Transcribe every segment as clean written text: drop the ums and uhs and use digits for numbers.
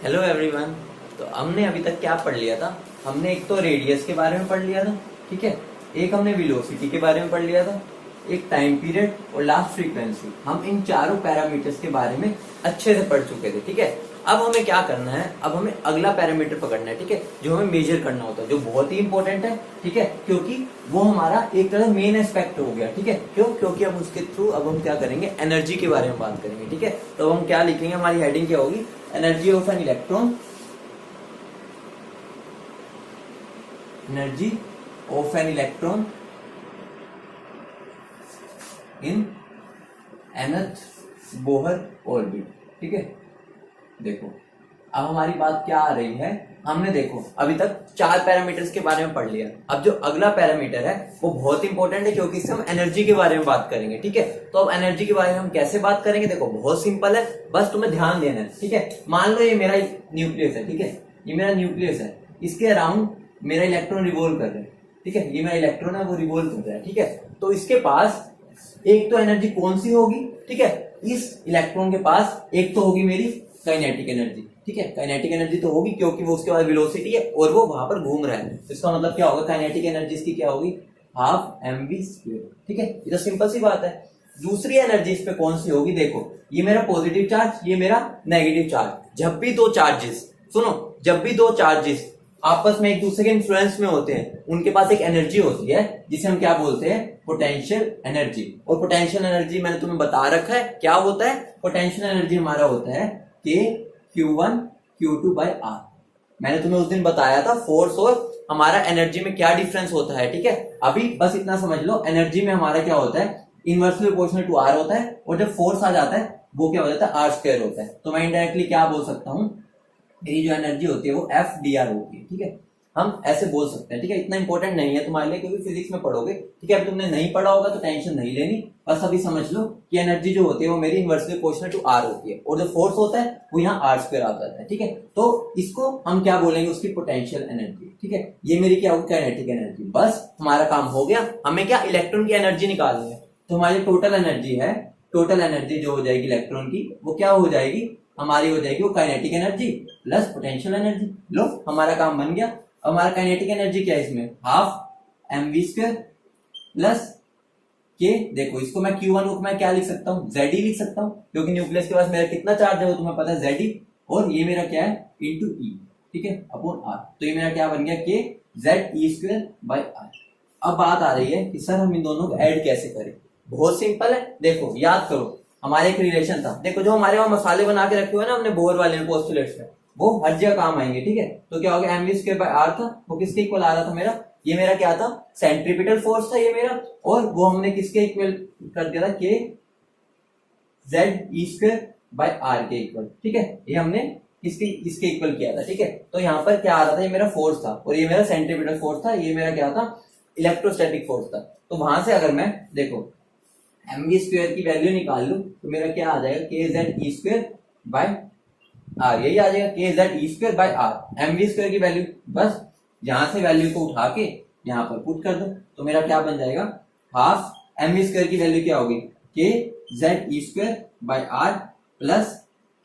Hello everyone. तो हमने अभी तक क्या पढ़ लिया था? हमने एक तो रेडियस के बारे में पढ़ लिया था, ठीक है। एक हमने वेलोसिटी के बारे में पढ़ लिया था, एक टाइम पीरियड और लास्ट फ्रीक्वेंसी। हम इन चारों पैरामीटर्स के बारे में अच्छे से पढ़ चुके थे, ठीक है। अब हमें क्या करना है? अब हमें अगला पैरामीटर पकड़ना है, ठीक है, जो हमें मेजर करना होता है, जो बहुत ही इंपॉर्टेंट है, ठीक है, क्योंकि वो हमारा एक तरह मेन एस्पेक्ट हो गया, ठीक है। क्यों? क्योंकि अब उसके थ्रू अब हम क्या करेंगे? एनर्जी के बारे में बात करेंगे, ठीक है। तो हम क्या लिखेंगे? हमारी हेडिंग क्या होगी? Energy of an electron, energy of an electron in nth Bohr orbit, ठीक है। देखो अब हमारी बात क्या आ रही है? हमने देखो अभी तक चार पैरामीटर्स के बारे में पढ़ लिया। अब जो अगला पैरामीटर है वो बहुत इंपॉर्टेंट है, क्योंकि इससे हम एनर्जी के बारे में बात करेंगे, ठीक है। तो अब एनर्जी के बारे में हम कैसे बात करेंगे? देखो बहुत सिंपल है, बस तुम्हें ध्यान देना है, ठीक है। मान लो ये मेरा न्यूक्लियस है, ठीक है, ये मेरा न्यूक्लियस है, इसके अराउंड मेरा इलेक्ट्रॉन रिवॉल्व कर रहा है, ठीक है। ये मेरा इलेक्ट्रॉन है, वो रिवॉल्व कर रहा है, ठीक है। तो इसके पास एक तो एनर्जी कौन सी होगी? ठीक है, इस इलेक्ट्रॉन के पास एक तो होगी मेरी काइनेटिक एनर्जी, ठीक है। काइनेटिक एनर्जी तो होगी क्योंकि वो उसके बाद वेलोसिटी है और वो वहां पर घूम रहा है, तो इसका मतलब क्या होगा? काइनेटिक एनर्जी इसकी क्या होगी? हाफ mv², ठीक है। ये तो सिंपल सी बात है। दूसरी एनर्जी इस पे कौन सी होगी? देखो ये मेरा पॉजिटिव चार्ज, ये मेरा नेगेटिव चार्ज। जब भी दो चार्जेस, सुनो, जब भी दो चार्जेस आपस में एक दूसरे के इन्फ्लुएंस में होते हैं, उनके पास एक एनर्जी होती है जिसे हम क्या बोलते हैं? Potential energy. और पोटेंशियल एनर्जी मैंने तुम्हें बता रखा है क्या होता है। पोटेंशियल एनर्जी हमारा होता है K Q1 Q2 bye R। मैंने तुम्हें उस दिन बताया था फोर्स और हमारा एनर्जी में क्या डिफरेंस होता है, ठीक है। अभी बस इतना समझ लो, एनर्जी में हमारा क्या होता है? इनवर्सली प्रोपोर्शनल टू R होता है, और जब फोर्स आ जाता है वो क्या हो जाता है? R² होता है। तो मैं इनडायरेक्टली क्या बोल सकता हूँ? मेरी जो एनर्जी होती है वो FDR होती है, ठीक है। हम ऐसे बोल सकते हैं, ठीक है। इतना इंपॉर्टेंट नहीं है तुम्हारे लिए, क्योंकि फिजिक्स में पढ़ोगे, ठीक है। अब तुमने नहीं पढ़ा होगा तो टेंशन नहीं लेनी, बस अभी समझ लो कि एनर्जी जो होती है वो मेरी इनवर्सली प्रोपोर्शनल टू R होती है, और जो फोर्स होता है वो यहाँ R² आ जाता है, ठीक है। तो इसको हम क्या बोलेंगे? उसकी पोटेंशियल एनर्जी, ठीक है। ये मेरी क्या होगी? Kinetic energy. बस हमारा काम हो गया। हमें क्या? इलेक्ट्रॉन की एनर्जी निकालनी है। तो हमारी टोटल एनर्जी है, टोटल एनर्जी जो हो जाएगी इलेक्ट्रॉन की, वो क्या हो जाएगी? हमारी हो जाएगी वो kinetic energy plus potential energy. लो हमारा काम बन गया। हमारा काइनेटिक एनर्जी क्या है इसमें? हाफ mv² प्लस के, देखो इसको मैं Q1 को मैं क्या लिख सकता हूँ? Zd लिख सकता हूँ, क्योंकि न्यूक्लियस के पास मेरा कितना चार्ज है वो तुम्हें पता है, Zd। और ये मेरा क्या है? इंटू E, ठीक है, अपॉन R। तो ये मेरा क्या बन गया? K Ze² by R। अब बात आ रही है कि सर हम इन दोनों को ऐड कैसे करें? बहुत सिंपल है। देखो याद करो, हमारे एक रिलेशन था। देखो जो हमारे वहां मसाले बना के रखे हुए ना हमने बोर वाले में, पोस्टुलेट्स में, वो हर जगह काम आएंगे, ठीक है। तो क्या हो गया? mv² बाय R था, वो किसके इक्वल आ रहा था मेरा? ये मेरा क्या था? सेंट्रीपिटल फोर्स था ये मेरा, और वो हमने किसके इक्वल कर दिया था? K Ze² बाय R के इक्वल, ठीक है। ये हमने इसके इक्वल किया था, ठीक है। तो यहाँ पर क्या आ रहा था? ये मेरा फोर्स था, और ये मेरा सेंट्रीपिटल फोर्स था, ये मेरा क्या था? इलेक्ट्रोस्टैटिक फोर्स था। तो वहां से अगर मैं देखो mv² की वैल्यू निकाल लू तो मेरा क्या आ जाएगा? Kze² by R। यही आ जाएगा Kze² बाय R। mv² की वैल्यू बस यहां से वैल्यू को उठा के यहाँ पर पुट कर दो, तो मेरा क्या बन जाएगा? हाफ mv² की वैल्यू क्या होगी? Kze² by R plus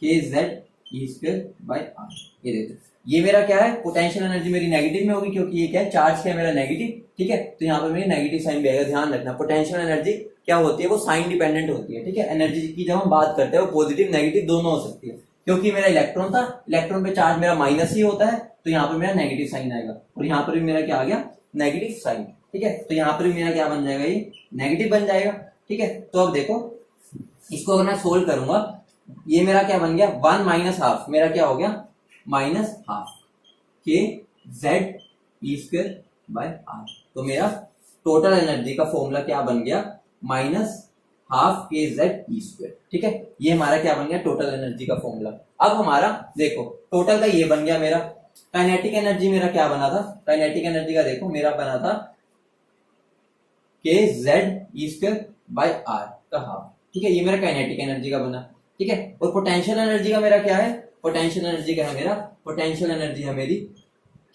Kze² by R। ये देखो ये मेरा क्या है? पोटेंशियल एनर्जी मेरी नेगेटिव में होगी, क्योंकि ये क्या है? चार्ज क्या है मेरा? नेगेटिव, ठीक है। तो यहाँ पर मेरी नेगेटिव साइन भी आएगा। ध्यान रखना, पोटेंशियल एनर्जी क्या होती है? वो साइन डिपेंडेंट होती है, ठीक है। एनर्जी की जब हम बात करते हैं वो पॉजिटिव नेगेटिव दोनों हो सकती है। क्योंकि मेरा इलेक्ट्रॉन था, इलेक्ट्रॉन पे चार्ज मेरा माइनस ही होता है, तो यहाँ पर मेरा नेगेटिव साइन आएगा, और यहाँ पर भी मेरा क्या आ गया? नेगेटिव साइन, ठीक है। तो यहाँ पर भी मेरा क्या बन जाएगा? ये नेगेटिव बन जाएगा, ठीक है। तो अब देखो इसको अगर मैं सोल्व करूंगा, ये मेरा क्या बन गया? 1 माइनस हाफ, मेरा क्या हो गया? Minus half Kze² by R। तो मेरा टोटल एनर्जी का फॉर्मूला क्या बन गया? माइनस हाफ Kze², ठीक है। ये हमारा क्या बन गया? टोटल एनर्जी का फॉर्मूला। अब हमारा देखो टोटल का ये बन गया मेरा। काइनेटिक एनर्जी मेरा क्या बना था? काइनेटिक एनर्जी का देखो मेरा बना था Kze² बाय R का हाफ, ठीक है। ये मेरा काइनेटिक एनर्जी का बना, ठीक है। और पोटेंशियल एनर्जी का मेरा क्या है? पोटेंशियल एनर्जी का है मेरा, पोटेंशियल एनर्जी है मेरी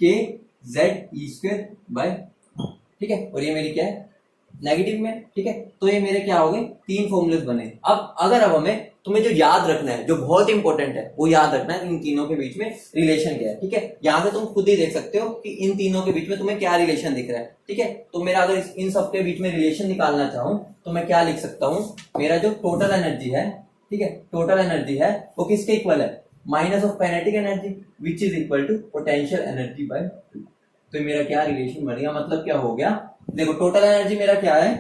Kze² बाय R, ठीक है। और ये मेरी क्या है? नेगेटिव में, ठीक है। तो ये मेरे क्या हो गए? तीन फॉर्मूले बने। अब हमें तुम्हें जो याद रखना है, जो बहुत इंपॉर्टेंट है, वो याद रखना है इन तीनों के बीच में रिलेशन क्या है, ठीक है। यहाँ पे तुम खुद ही देख सकते हो कि इन तीनों के बीच में तुम्हें क्या रिलेशन दिख रहा है, ठीक है। तो मेरा अगर इन सब के बीच में रिलेशन निकालना चाहूँ तो मैं क्या लिख सकता हूँ, मेरा जो टोटल एनर्जी है, ठीक है, टोटल एनर्जी है वो किसके इक्वल है, minus of kinetic energy which is equal to potential energy by 2। तो मेरा क्या रिलेशन बनेगा, मतलब क्या हो गया, देखो टोटल एनर्जी मेरा क्या है,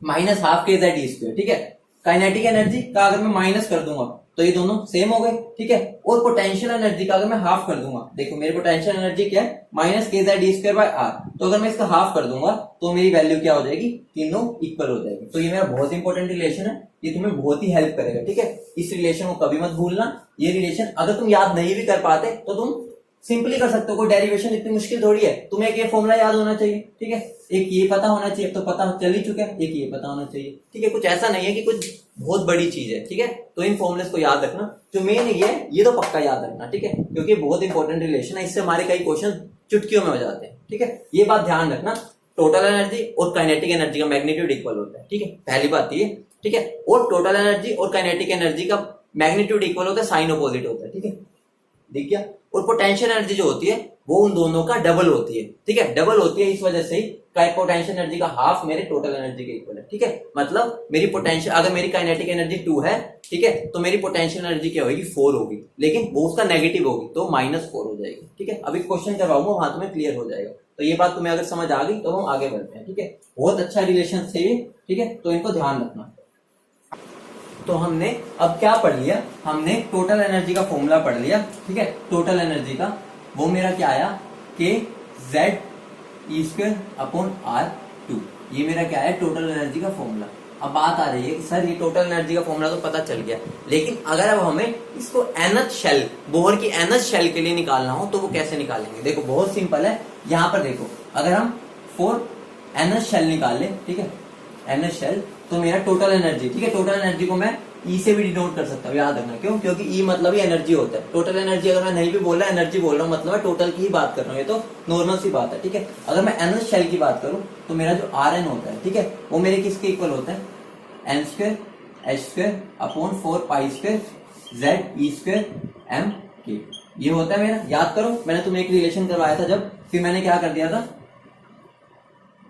माइनस हाफ के जेड ई स्क्वायर, ठीक है। काइनेटिक एनर्जी का अगर मैं माइनस कर दूंगा तो ये दोनों सेम हो गए, ठीक है। और पोटेंशियल एनर्जी का अगर मैं हाफ कर दूंगा, देखो मेरी पोटेंशियल एनर्जी क्या है, माइनस के Z E square by R, तो अगर मैं इसका हाफ कर दूंगा तो मेरी वैल्यू क्या हो जाएगी, तीनों इक्वल हो जाएगी। तो ये मेरा बहुत इंपॉर्टेंट रिलेशन है, ये तुम्हें बहुत ही हेल्प करेगा, ठीक है। इस रिलेशन को कभी मत भूलना। ये रिलेशन अगर तुम याद नहीं भी कर पाते तो तुम सिंपली कर सकते हो, कोई डेरिवेशन इतनी मुश्किल थोड़ी है। तुम्हें एक ये फॉर्मूला याद होना चाहिए, ठीक है, एक ये पता होना चाहिए, तो पता चल ही चुका है, एक ये पता होना चाहिए, ठीक है। कुछ ऐसा नहीं है कि कुछ बहुत बड़ी चीज है, ठीक है। तो इन फॉर्मुलेस को याद रखना, जो मेन ये तो पक्का याद रखना, ठीक है, क्योंकि बहुत इंपॉर्टेंट रिलेशन है, इससे हमारे कई क्वेश्चन चुटकियों में हो जाते हैं, ठीक है। ये बात ध्यान रखना, टोटल एनर्जी और काइनेटिक एनर्जी का मैग्नीट्यूड इक्वल होता है, ठीक है, पहली बात ये, ठीक है। और टोटल एनर्जी और काइनेटिक एनर्जी का मैग्नीट्यूड इक्वल होता है, साइन अपोजिट होता है, ठीक है, दिख गया। और पोटेंशियल एनर्जी जो होती है वो उन दोनों का डबल होती है, ठीक है, डबल होती है, इस वजह से ही पोटेंशियल एनर्जी का हाफ मेरे टोटल एनर्जी के इक्वल है, ठीक है। मतलब मेरी पोटेंशियल, अगर मेरी काइनेटिक एनर्जी 2 है, ठीक है, तो मेरी पोटेंशियल एनर्जी क्या होगी, 4 होगी, लेकिन वो उसका नेगेटिव होगी तो -4 हो जाएगी, ठीक है। अभी क्वेश्चन करवाऊंगा, वहां तुम्हें क्लियर हो जाएगा। तो ये बात तुम्हें अगर समझ आ गई तो हम आगे बढ़ते हैं, ठीक है। बहुत अच्छा रिलेशन से, ठीक है, तो इनको ध्यान रखना। तो हमने अब क्या पढ़ लिया, हमने टोटल एनर्जी का फॉर्मूला पढ़ लिया, ठीक है। टोटल एनर्जी का वो मेरा क्या आया, के जेड ई स्क्वायर अपॉन आर 2, ये मेरा क्या है, टोटल एनर्जी का फॉर्मूला। अब बात आ रही है कि सर ये टोटल एनर्जी का फॉर्मूला तो पता चल गया, लेकिन अगर अब हमें इसको nth शेल, बोहर की nth शेल के लिए निकालना हो तो वो कैसे निकालेंगे। देखो बहुत सिंपल है, यहाँ पर देखो, अगर हम 4 nth शेल निकाल ले, ठीक है, nth शेल, तो मेरा टोटल एनर्जी, ठीक है, टोटल एनर्जी को मैं ई से भी डिनोट कर सकता हूँ, याद रखना, क्यों, क्योंकि ई मतलब ही एनर्जी होता है। टोटल एनर्जी अगर मैं नहीं भी बोल रहा एनर्जी बोल रहा हूँ, मतलब मैं टोटल की ही बात कर रहा हूँ, ये तो नॉर्मल सी बात है, ठीक है। अगर मैं nth शेल की बात करूँ तो मेरा जो आर एन होता है, ठीक है, वो मेरे किसके इक्वल होता है, N square H square upon 4 pi square Z ई स्क्वायर एम के, ये होता है मेरा। याद करो, मैंने तुम्हें एक रिलेशन करवाया था जब, फिर मैंने क्या कर दिया था,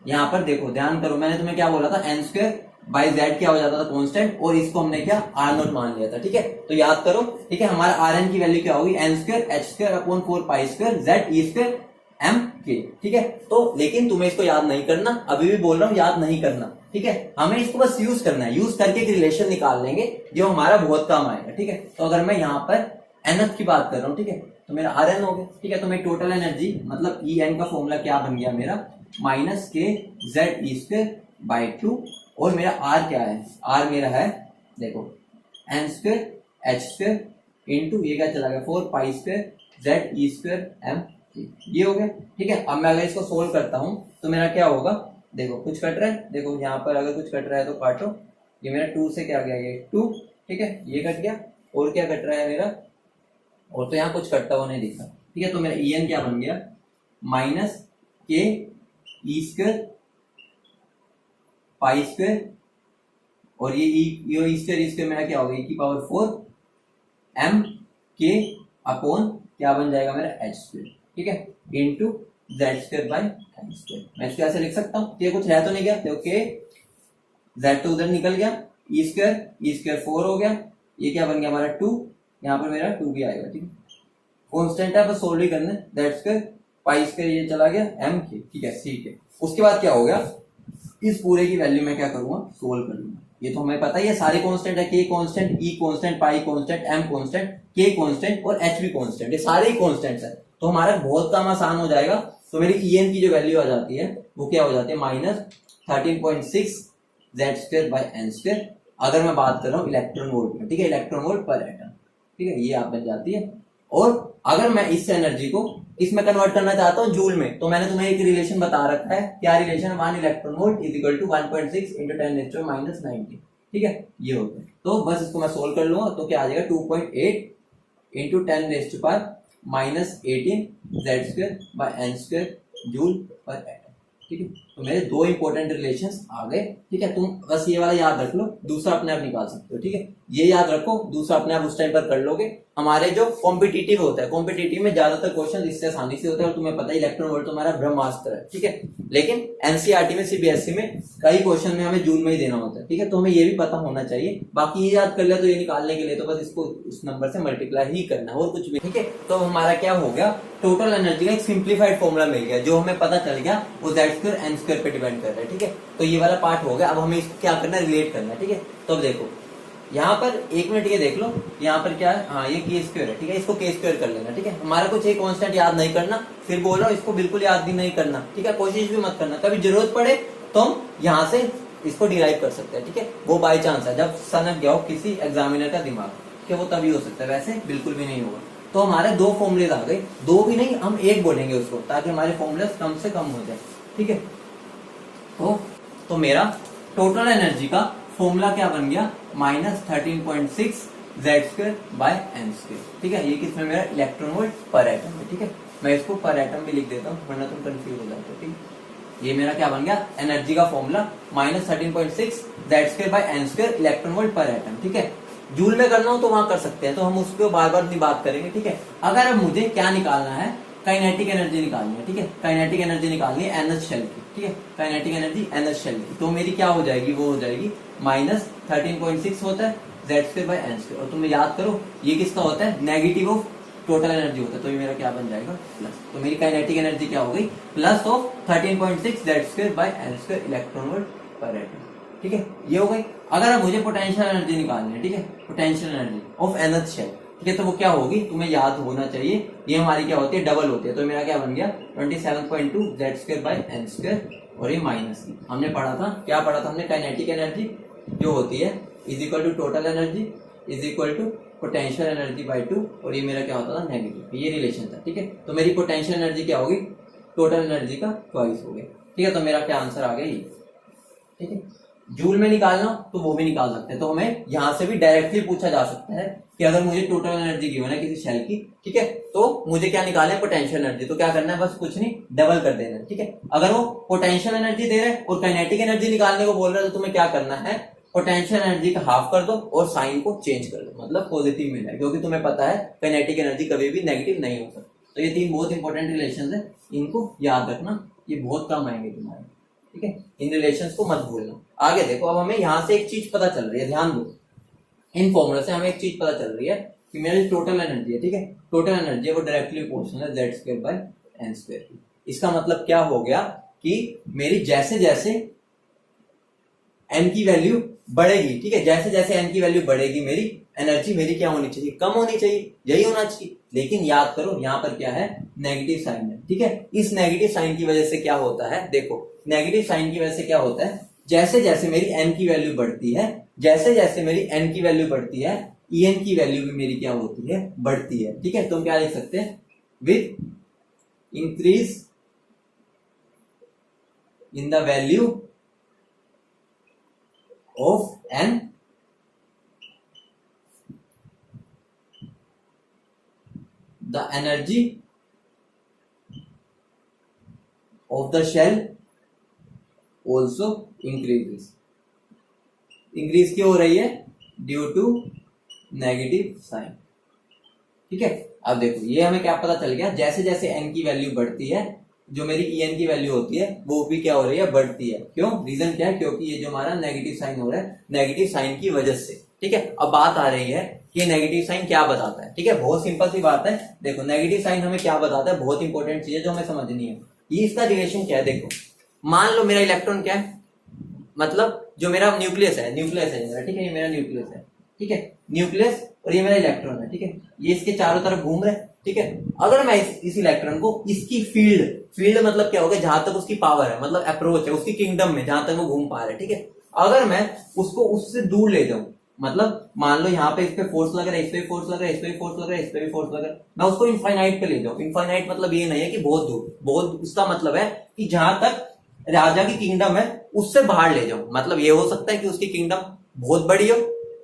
यहाँ पर देखो ध्यान करो, मैंने तुम्हें क्या बोला था, एन स्क्वायर बाई जेड क्या हो जाता था कांस्टेंट, और इसको हमने क्या आर नोट मान लिया था, ठीक है। तो याद करो, ठीक है, हमारा आर एन की वैल्यू क्या होगी, N square H square upon 4 pi square Z ई स्क्वायर एम के, ठीक है। तो लेकिन तुम्हें इसको याद नहीं करना, अभी भी बोल रहा हूँ याद नहीं करना, ठीक है, हमें इसको बस यूज करना है, यूज करके एक रिलेशन निकाल लेंगे जो हमारा बहुत काम आएगा, ठीक है। तो अगर मैं यहाँ पर nth की बात कर रहा हूँ, ठीक है, तो मेरा आर एन हो गया, ठीक है। तो मेरी टोटल एनर्जी मतलब ई एन का फॉर्मूला क्या बन गया मेरा, माइनस के जेड ई स्क्वायर बाई 2, और मेरा आर क्या है, आर मेरा है देखो N square H square into ये क्या चला गया 4 पाई स्क्वायर जेड ई स्क्वायर एम, ये हो गया, ठीक है। अब मैं अगर इसको सोल्व करता हूं तो मेरा क्या होगा, देखो कुछ कट रहा है, देखो यहाँ पर अगर कुछ कट रहा है तो काटो, ये मेरा 2 से क्या गया, ये 2, ठीक है, ये कट गया, और क्या कट रहा है मेरा, और तो यहाँ कुछ कटता हुआ नहीं दिखा, ठीक है। तो मेरा ई एन क्या बन गया, माइनस के ई स्क्वायर पाई स्क्वायर, और ये स्क्वायर मेरा क्या होगा, e की पावर 4 एम के अपॉन क्या बन जाएगा मेरा एच स्क्वायर, ठीक है, into Z square by M square. मैं इसको ऐसे लिख सकता हूँ, ये कुछ रह तो नहीं गया, तो के जेड तो उधर निकल गया, ई स्क्वायर 4 हो गया, ये क्या बन गया हमारा 2, यहाँ पर मेरा 2 भी आएगा, ठीक है, कॉन्स्टेंट है, बस सोल्व ही करना है, जेड स्क्वायर पाई स्क्वायर ये चला गया एम के, ठीक है, ठीक है। उसके बाद क्या हो गया, इस पूरे की वैल्यू मैं क्या करूंगा, सोल्व कर लूंगा। ये तो हमें पता ही है, सारे कांस्टेंट है, K constant, E constant, pi constant, M constant, K constant और एच भी कांस्टेंट, ये सारे ही कांस्टेंट्स है, तो हमारा बहुत काम आसान हो जाएगा। तो मेरी ई एन की जो वैल्यू आ जाती है वो क्या हो जाती है, minus 13.6 Z square by N square, अगर मैं बात कर रहा हूँ इलेक्ट्रॉन वोल्ट में, ठीक है, इलेक्ट्रॉन वोल्ट पर एटम, ठीक है, ये आप बन जाती है। और अगर मैं इस एनर्जी को इसमें कन्वर्ट करना चाहता हूँ जूल में, तो मैंने तुम्हें एक रिलेशन बता रखा है, क्या रिलेशन है, 1 electron volt is equal to 1.6 into 10⁻⁻⁹, ठीक है, ये होता है। तो बस इसको मैं सोल्व कर लूंगा, तो क्या आ जाएगा 2.8 into 10⁻⁻18 Z square by N square joule per atom, ठीक है। तो मेरे दो इंपॉर्टेंट रिलेशंस आ गए, ठीक है, तुम बस ये वाला याद रख लो, दूसरा अपने आप निकाल सकते हो, ठीक है। ये याद रखो, दूसरा अपने आप उस टाइम पर कर लोगे। हमारे जो कॉम्पिटिटिव होता है, कॉम्पिटिटिव में ज्यादातर क्वेश्चन इससे आसानी से होते हैं और तुम्हें पता है इलेक्ट्रॉन वोल्ट तुम्हारा ब्रह्मास्त्र है, ठीक है। लेकिन एनसीईआरटी में, सीबीएसई में कई क्वेश्चन में हमें जून में ही देना होता है, ठीक है। तो हमें ये भी पता होना चाहिए। बाकी ये याद कर लिया तो ये निकालने के लिए तो बस इसको उस नंबर से मल्टीप्लाई ही करना है और कुछ भी, ठीक है। तो हमारा क्या हो गया, टोटल एनर्जी का एक सिंप्लीफाइड फॉर्मूला मिल गया, जो हमें पता चल गया वो Z² N² पे डिपेंड कर रहा है, ठीक है। तो ये वाला पार्ट हो गया। अब हमें इसको क्या करना है, रिलेट करना है, ठीक है। तो अब देखो यहाँ पर 1 मिनट ये देख लो, यहाँ पर क्या है, हाँ ये k² है, ठीक है। इसको k² कर लेना, ठीक है। हमारा कुछ एक कांस्टेंट याद नहीं करना, फिर बोल रहा हूँ इसको बिल्कुल याद भी नहीं करना, ठीक है। कोशिश भी मत करना, कभी जरूरत पड़े तो हम यहाँ से इसको डिराइव कर सकते हैं, ठीक है। वो बाई चांस है, जब सनक गया हो किसी एग्जामिनर का दिमाग, कि वो तभी हो सकता है, वैसे बिल्कुल भी नहीं होगा। तो हमारे 2 फॉर्मूलेज आ गए, 2 भी नहीं, हम 1 बोलेंगे उसको, ताकि हमारे फॉर्मूलेज कम से कम हो जाए, ठीक है। तो मेरा टोटल एनर्जी का फॉर्मूला क्या बन गया, -13.6 Z² by N², ठीक है। ये किसमें मेरा इलेक्ट्रॉन वोल्ट पर एटम है, ठीक है। मैं इसको पर एटम भी लिख देता हूँ, वरना तुम कंफ्यूज हो जाते हो, ठीक है। ये मेरा क्या बन गया, एनर्जी का formula -13.6 Z² by N² electron volt पर एटम, ठीक है। जूल में करना हो तो वहां कर सकते हैं, तो हम उसको बार बार नहीं बात करेंगे, ठीक है। अगर अब मुझे क्या निकालना है, काइनेटिक एनर्जी निकालनी है, ठीक है। काइनेटिक एनर्जी निकालनी है NH शेल की, ठीक है। काइनेटिक एनर्जी NH शेल की, तो मेरी क्या हो जाएगी, वो हो जाएगी -13.6 होता है Z² by N², और तुम्हें याद करो ये किसका होता है, नेगेटिव ऑफ टोटल एनर्जी होता है। तो ये मेरा क्या बन जाएगा, प्लस। तो मेरी काइनेटिक एनर्जी क्या हो गई, plus of 13.6 Z² by N² electron volt पर एटम, ठीक है। ये हो गई। अगर अब मुझे पोटेंशियल एनर्जी निकालनी है, ठीक है, potential energy of NH shell, ठीक है, तो वो क्या होगी, तुम्हें याद होना चाहिए, ये हमारी क्या होती है, डबल होती है। तो मेरा क्या बन गया 27.2 Z² by N², और ये माइनस हमने पढ़ा था, क्या पढ़ा था हमने, काइनेटिक एनर्जी जो होती है is equal to total energy is equal to potential energy by 2, और ये मेरा क्या होता था, नेगेटिव, ये रिलेशन था, ठीक है। तो मेरी पोटेंशियल एनर्जी क्या होगी, टोटल एनर्जी का ट्वाइस हो गया, ठीक है। तो मेरा क्या आंसर आ गया ये, ठीक है। जूल में निकालना तो वो भी निकाल सकते हैं, तो हमें यहाँ से भी डायरेक्टली पूछा जा सकता है कि अगर मुझे टोटल एनर्जी गिवन है किसी शेल की, ठीक है, तो मुझे क्या निकालना है, पोटेंशियल एनर्जी। तो क्या करना है, बस कुछ नहीं, डबल कर देना है, ठीक है। अगर वो पोटेंशियल एनर्जी दे रहे हैं और काइनेटिक एनर्जी निकालने को बोल रहे हैं, तो तुम्हें क्या करना है, पोटेंशियल एनर्जी का हाफ कर दो और साइन को चेंज कर दो, मतलब पॉजिटिव में जाए, क्योंकि तुम्हें पता है काइनेटिक एनर्जी कभी भी नेगेटिव नहीं हो सकती। तो ये 3 बहुत इंपॉर्टेंट रिलेशन है, इनको याद रखना, ये बहुत काम आएंगे तुम्हारे, ठीक है। इन रिलेशंस को मत भूलना। आगे देखो, अब हमें यहाँ से एक चीज पता चल रही है, ध्यान दो, इन फॉर्मूला से हमें एक चीज पता चल रही है कि मेरी टोटल एनर्जी है, ठीक है, टोटल एनर्जी वो डायरेक्टली प्रोपोर्शनल है Z² by N² की। इसका मतलब क्या हो गया कि मेरी जैसे जैसे n की वैल्यू बढ़ेगी, ठीक है, जैसे जैसे n की वैल्यू बढ़ेगी, मेरी एनर्जी मेरी क्या होनी चाहिए, कम होनी चाहिए, यही होना चाहिए। लेकिन याद करो यहाँ पर क्या है, नेगेटिव साइन है, ठीक है। इस नेगेटिव साइन की वजह से क्या होता है, देखो नेगेटिव साइन की वजह से क्या होता है, जैसे जैसे मेरी n की वैल्यू बढ़ती है, जैसे जैसे मेरी n की वैल्यू बढ़ती है, En की वैल्यू भी मेरी क्या होती है, बढ़ती है, ठीक है। तो हम क्या लिख सकते हैं, with increase in the value of n, the energy of the shell also increases. Increase क्यों हो रही है, ड्यू टू नेगेटिव साइन, ठीक है। अब देखो ये हमें क्या पता चल गया, जैसे जैसे n की वैल्यू बढ़ती है, जो मेरी En की वैल्यू होती है वो भी क्या हो रही है, बढ़ती है। क्यों, रीजन क्या है, क्योंकि ये जो हमारा नेगेटिव साइन हो रहा है, नेगेटिव साइन की वजह से, ठीक है। अब बात आ रही है कि नेगेटिव साइन क्या बताता है, ठीक है, बहुत सिंपल सी बात है। देखो नेगेटिव साइन हमें क्या बताता है, बहुत इंपॉर्टेंट चीज है जो हमें समझनी है। ये इसका रिलेशन क्या है, देखो मान लो मेरा इलेक्ट्रॉन क्या है, मतलब जो मेरा न्यूक्लियस है मेरा, ठीक है, ये मेरा न्यूक्लियस है, ठीक है, न्यूक्लियस, और ये मेरा इलेक्ट्रॉन है, ठीक है, ये इसके चारों तरफ घूम रहे हैं, ठीक है। अगर मैं इस इलेक्ट्रॉन को इसकी फील्ड मतलब क्या होगा, जहां तक उसकी पावर है, मतलब अप्रोच है उसकी किंगडम में, जहां तक वो घूम पा रहा है, ठीक है, अगर मैं उसको उससे दूर ले जाऊं, मतलब मान लो यहाँ पे इस पे फोर्स लग रहा है, इस पे फोर्स लग रहा है, इस पे भी फोर्स लग रहा है, इस पे भी फोर्स लग रहा है, मैं उसको इनफाइनाइट पे ले जाऊं। इनफाइनाइट मतलब ये नहीं है कि बहुत दूर, बहुत, उसका मतलब है कि जहां तक राजा की किंगडम है उससे बाहर ले जाऊं। मतलब ये हो सकता है कि उसकी किंगडम बहुत बड़ी हो,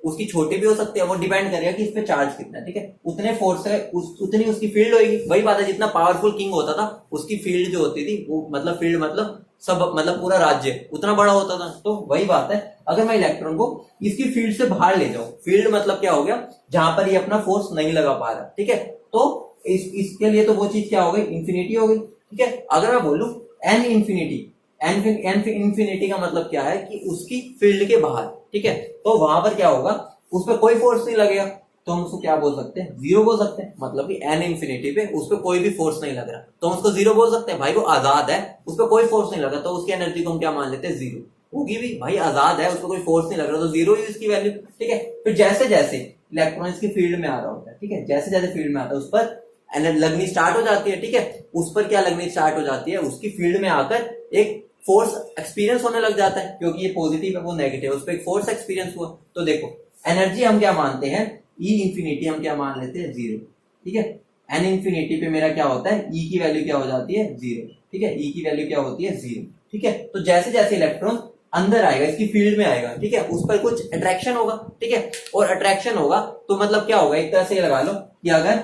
उसकी छोटी भी हो सकती है, वो डिपेंड करेगा कि इस पे चार्ज कितना है, ठीक है। उतने फोर्स है उतनी उसकी फील्ड होगी। वही बात है, जितना पावरफुल किंग होता था उसकी फील्ड जो होती थी वो, मतलब फील्ड मतलब सब मतलब पूरा राज्य उतना बड़ा होता था। तो वही बात है, अगर मैं इलेक्ट्रॉन को इसकी फील्ड से बाहर ले जाऊं, फील्ड मतलब क्या हो गया, जहां पर ये अपना फोर्स नहीं लगा पा रहा, ठीक है, तो इसके लिए तो वो चीज क्या हो गई, इंफिनिटी हो गई, ठीक है। अगर मैं बोलूं एन इंफिनिटी, एन इंफिनिटी का मतलब क्या है कि उसकी फील्ड के बाहर, ठीक है, तो वहां पर क्या होगा, उस पर कोई फोर्स नहीं लगेगा, तो हम उसको क्या बोल सकते हैं, जीरो बोल सकते हैं। मतलब कि एन इंफिनिटी पे उस पर कोई भी फोर्स नहीं लग रहा, तो हम उसको जीरो बोल सकते हैं। भाई वो आजाद है, उस पर कोई फोर्स नहीं लगा, तो उसकी एनर्जी को हम क्या मान लेते हैं, जीरो होगी भी। भाई आजाद है, उस पर कोई फोर्स नहीं लग रहा, तो जीरो ही इसकी वैल्यू, ठीक है। फिर जैसे जैसे इलेक्ट्रॉन इसकी फील्ड में आ रहा होता है, ठीक है, जैसे जैसे फील्ड में आता है उस पर एनर्जी लगनी स्टार्ट हो जाती है, ठीक है। उस पर क्या लगनी स्टार्ट हो जाती है, उसकी फील्ड में आकर एक फोर्स एक्सपीरियंस होने लग जाता है, क्योंकि ये पॉजिटिव है वो नेगेटिव है, उस पर एक फोर्स एक्सपीरियंस हुआ। तो देखो एनर्जी हम क्या मानते हैं, ई इंफिनिटी हम क्या मान लेते हैं, जीरो, ठीक है। एन इंफिनिटी पे मेरा क्या होता है, ई की वैल्यू क्या हो जाती है, जीरो, ठीक है, ई की वैल्यू क्या होती है, जीरो, ठीक है। तो जैसे जैसे इलेक्ट्रॉन अंदर आएगा, इसकी फील्ड में आएगा, ठीक है, उस पर कुछ अट्रैक्शन होगा, ठीक है, और अट्रैक्शन होगा तो मतलब क्या होगा, एक तरह से ये लगा लो कि अगर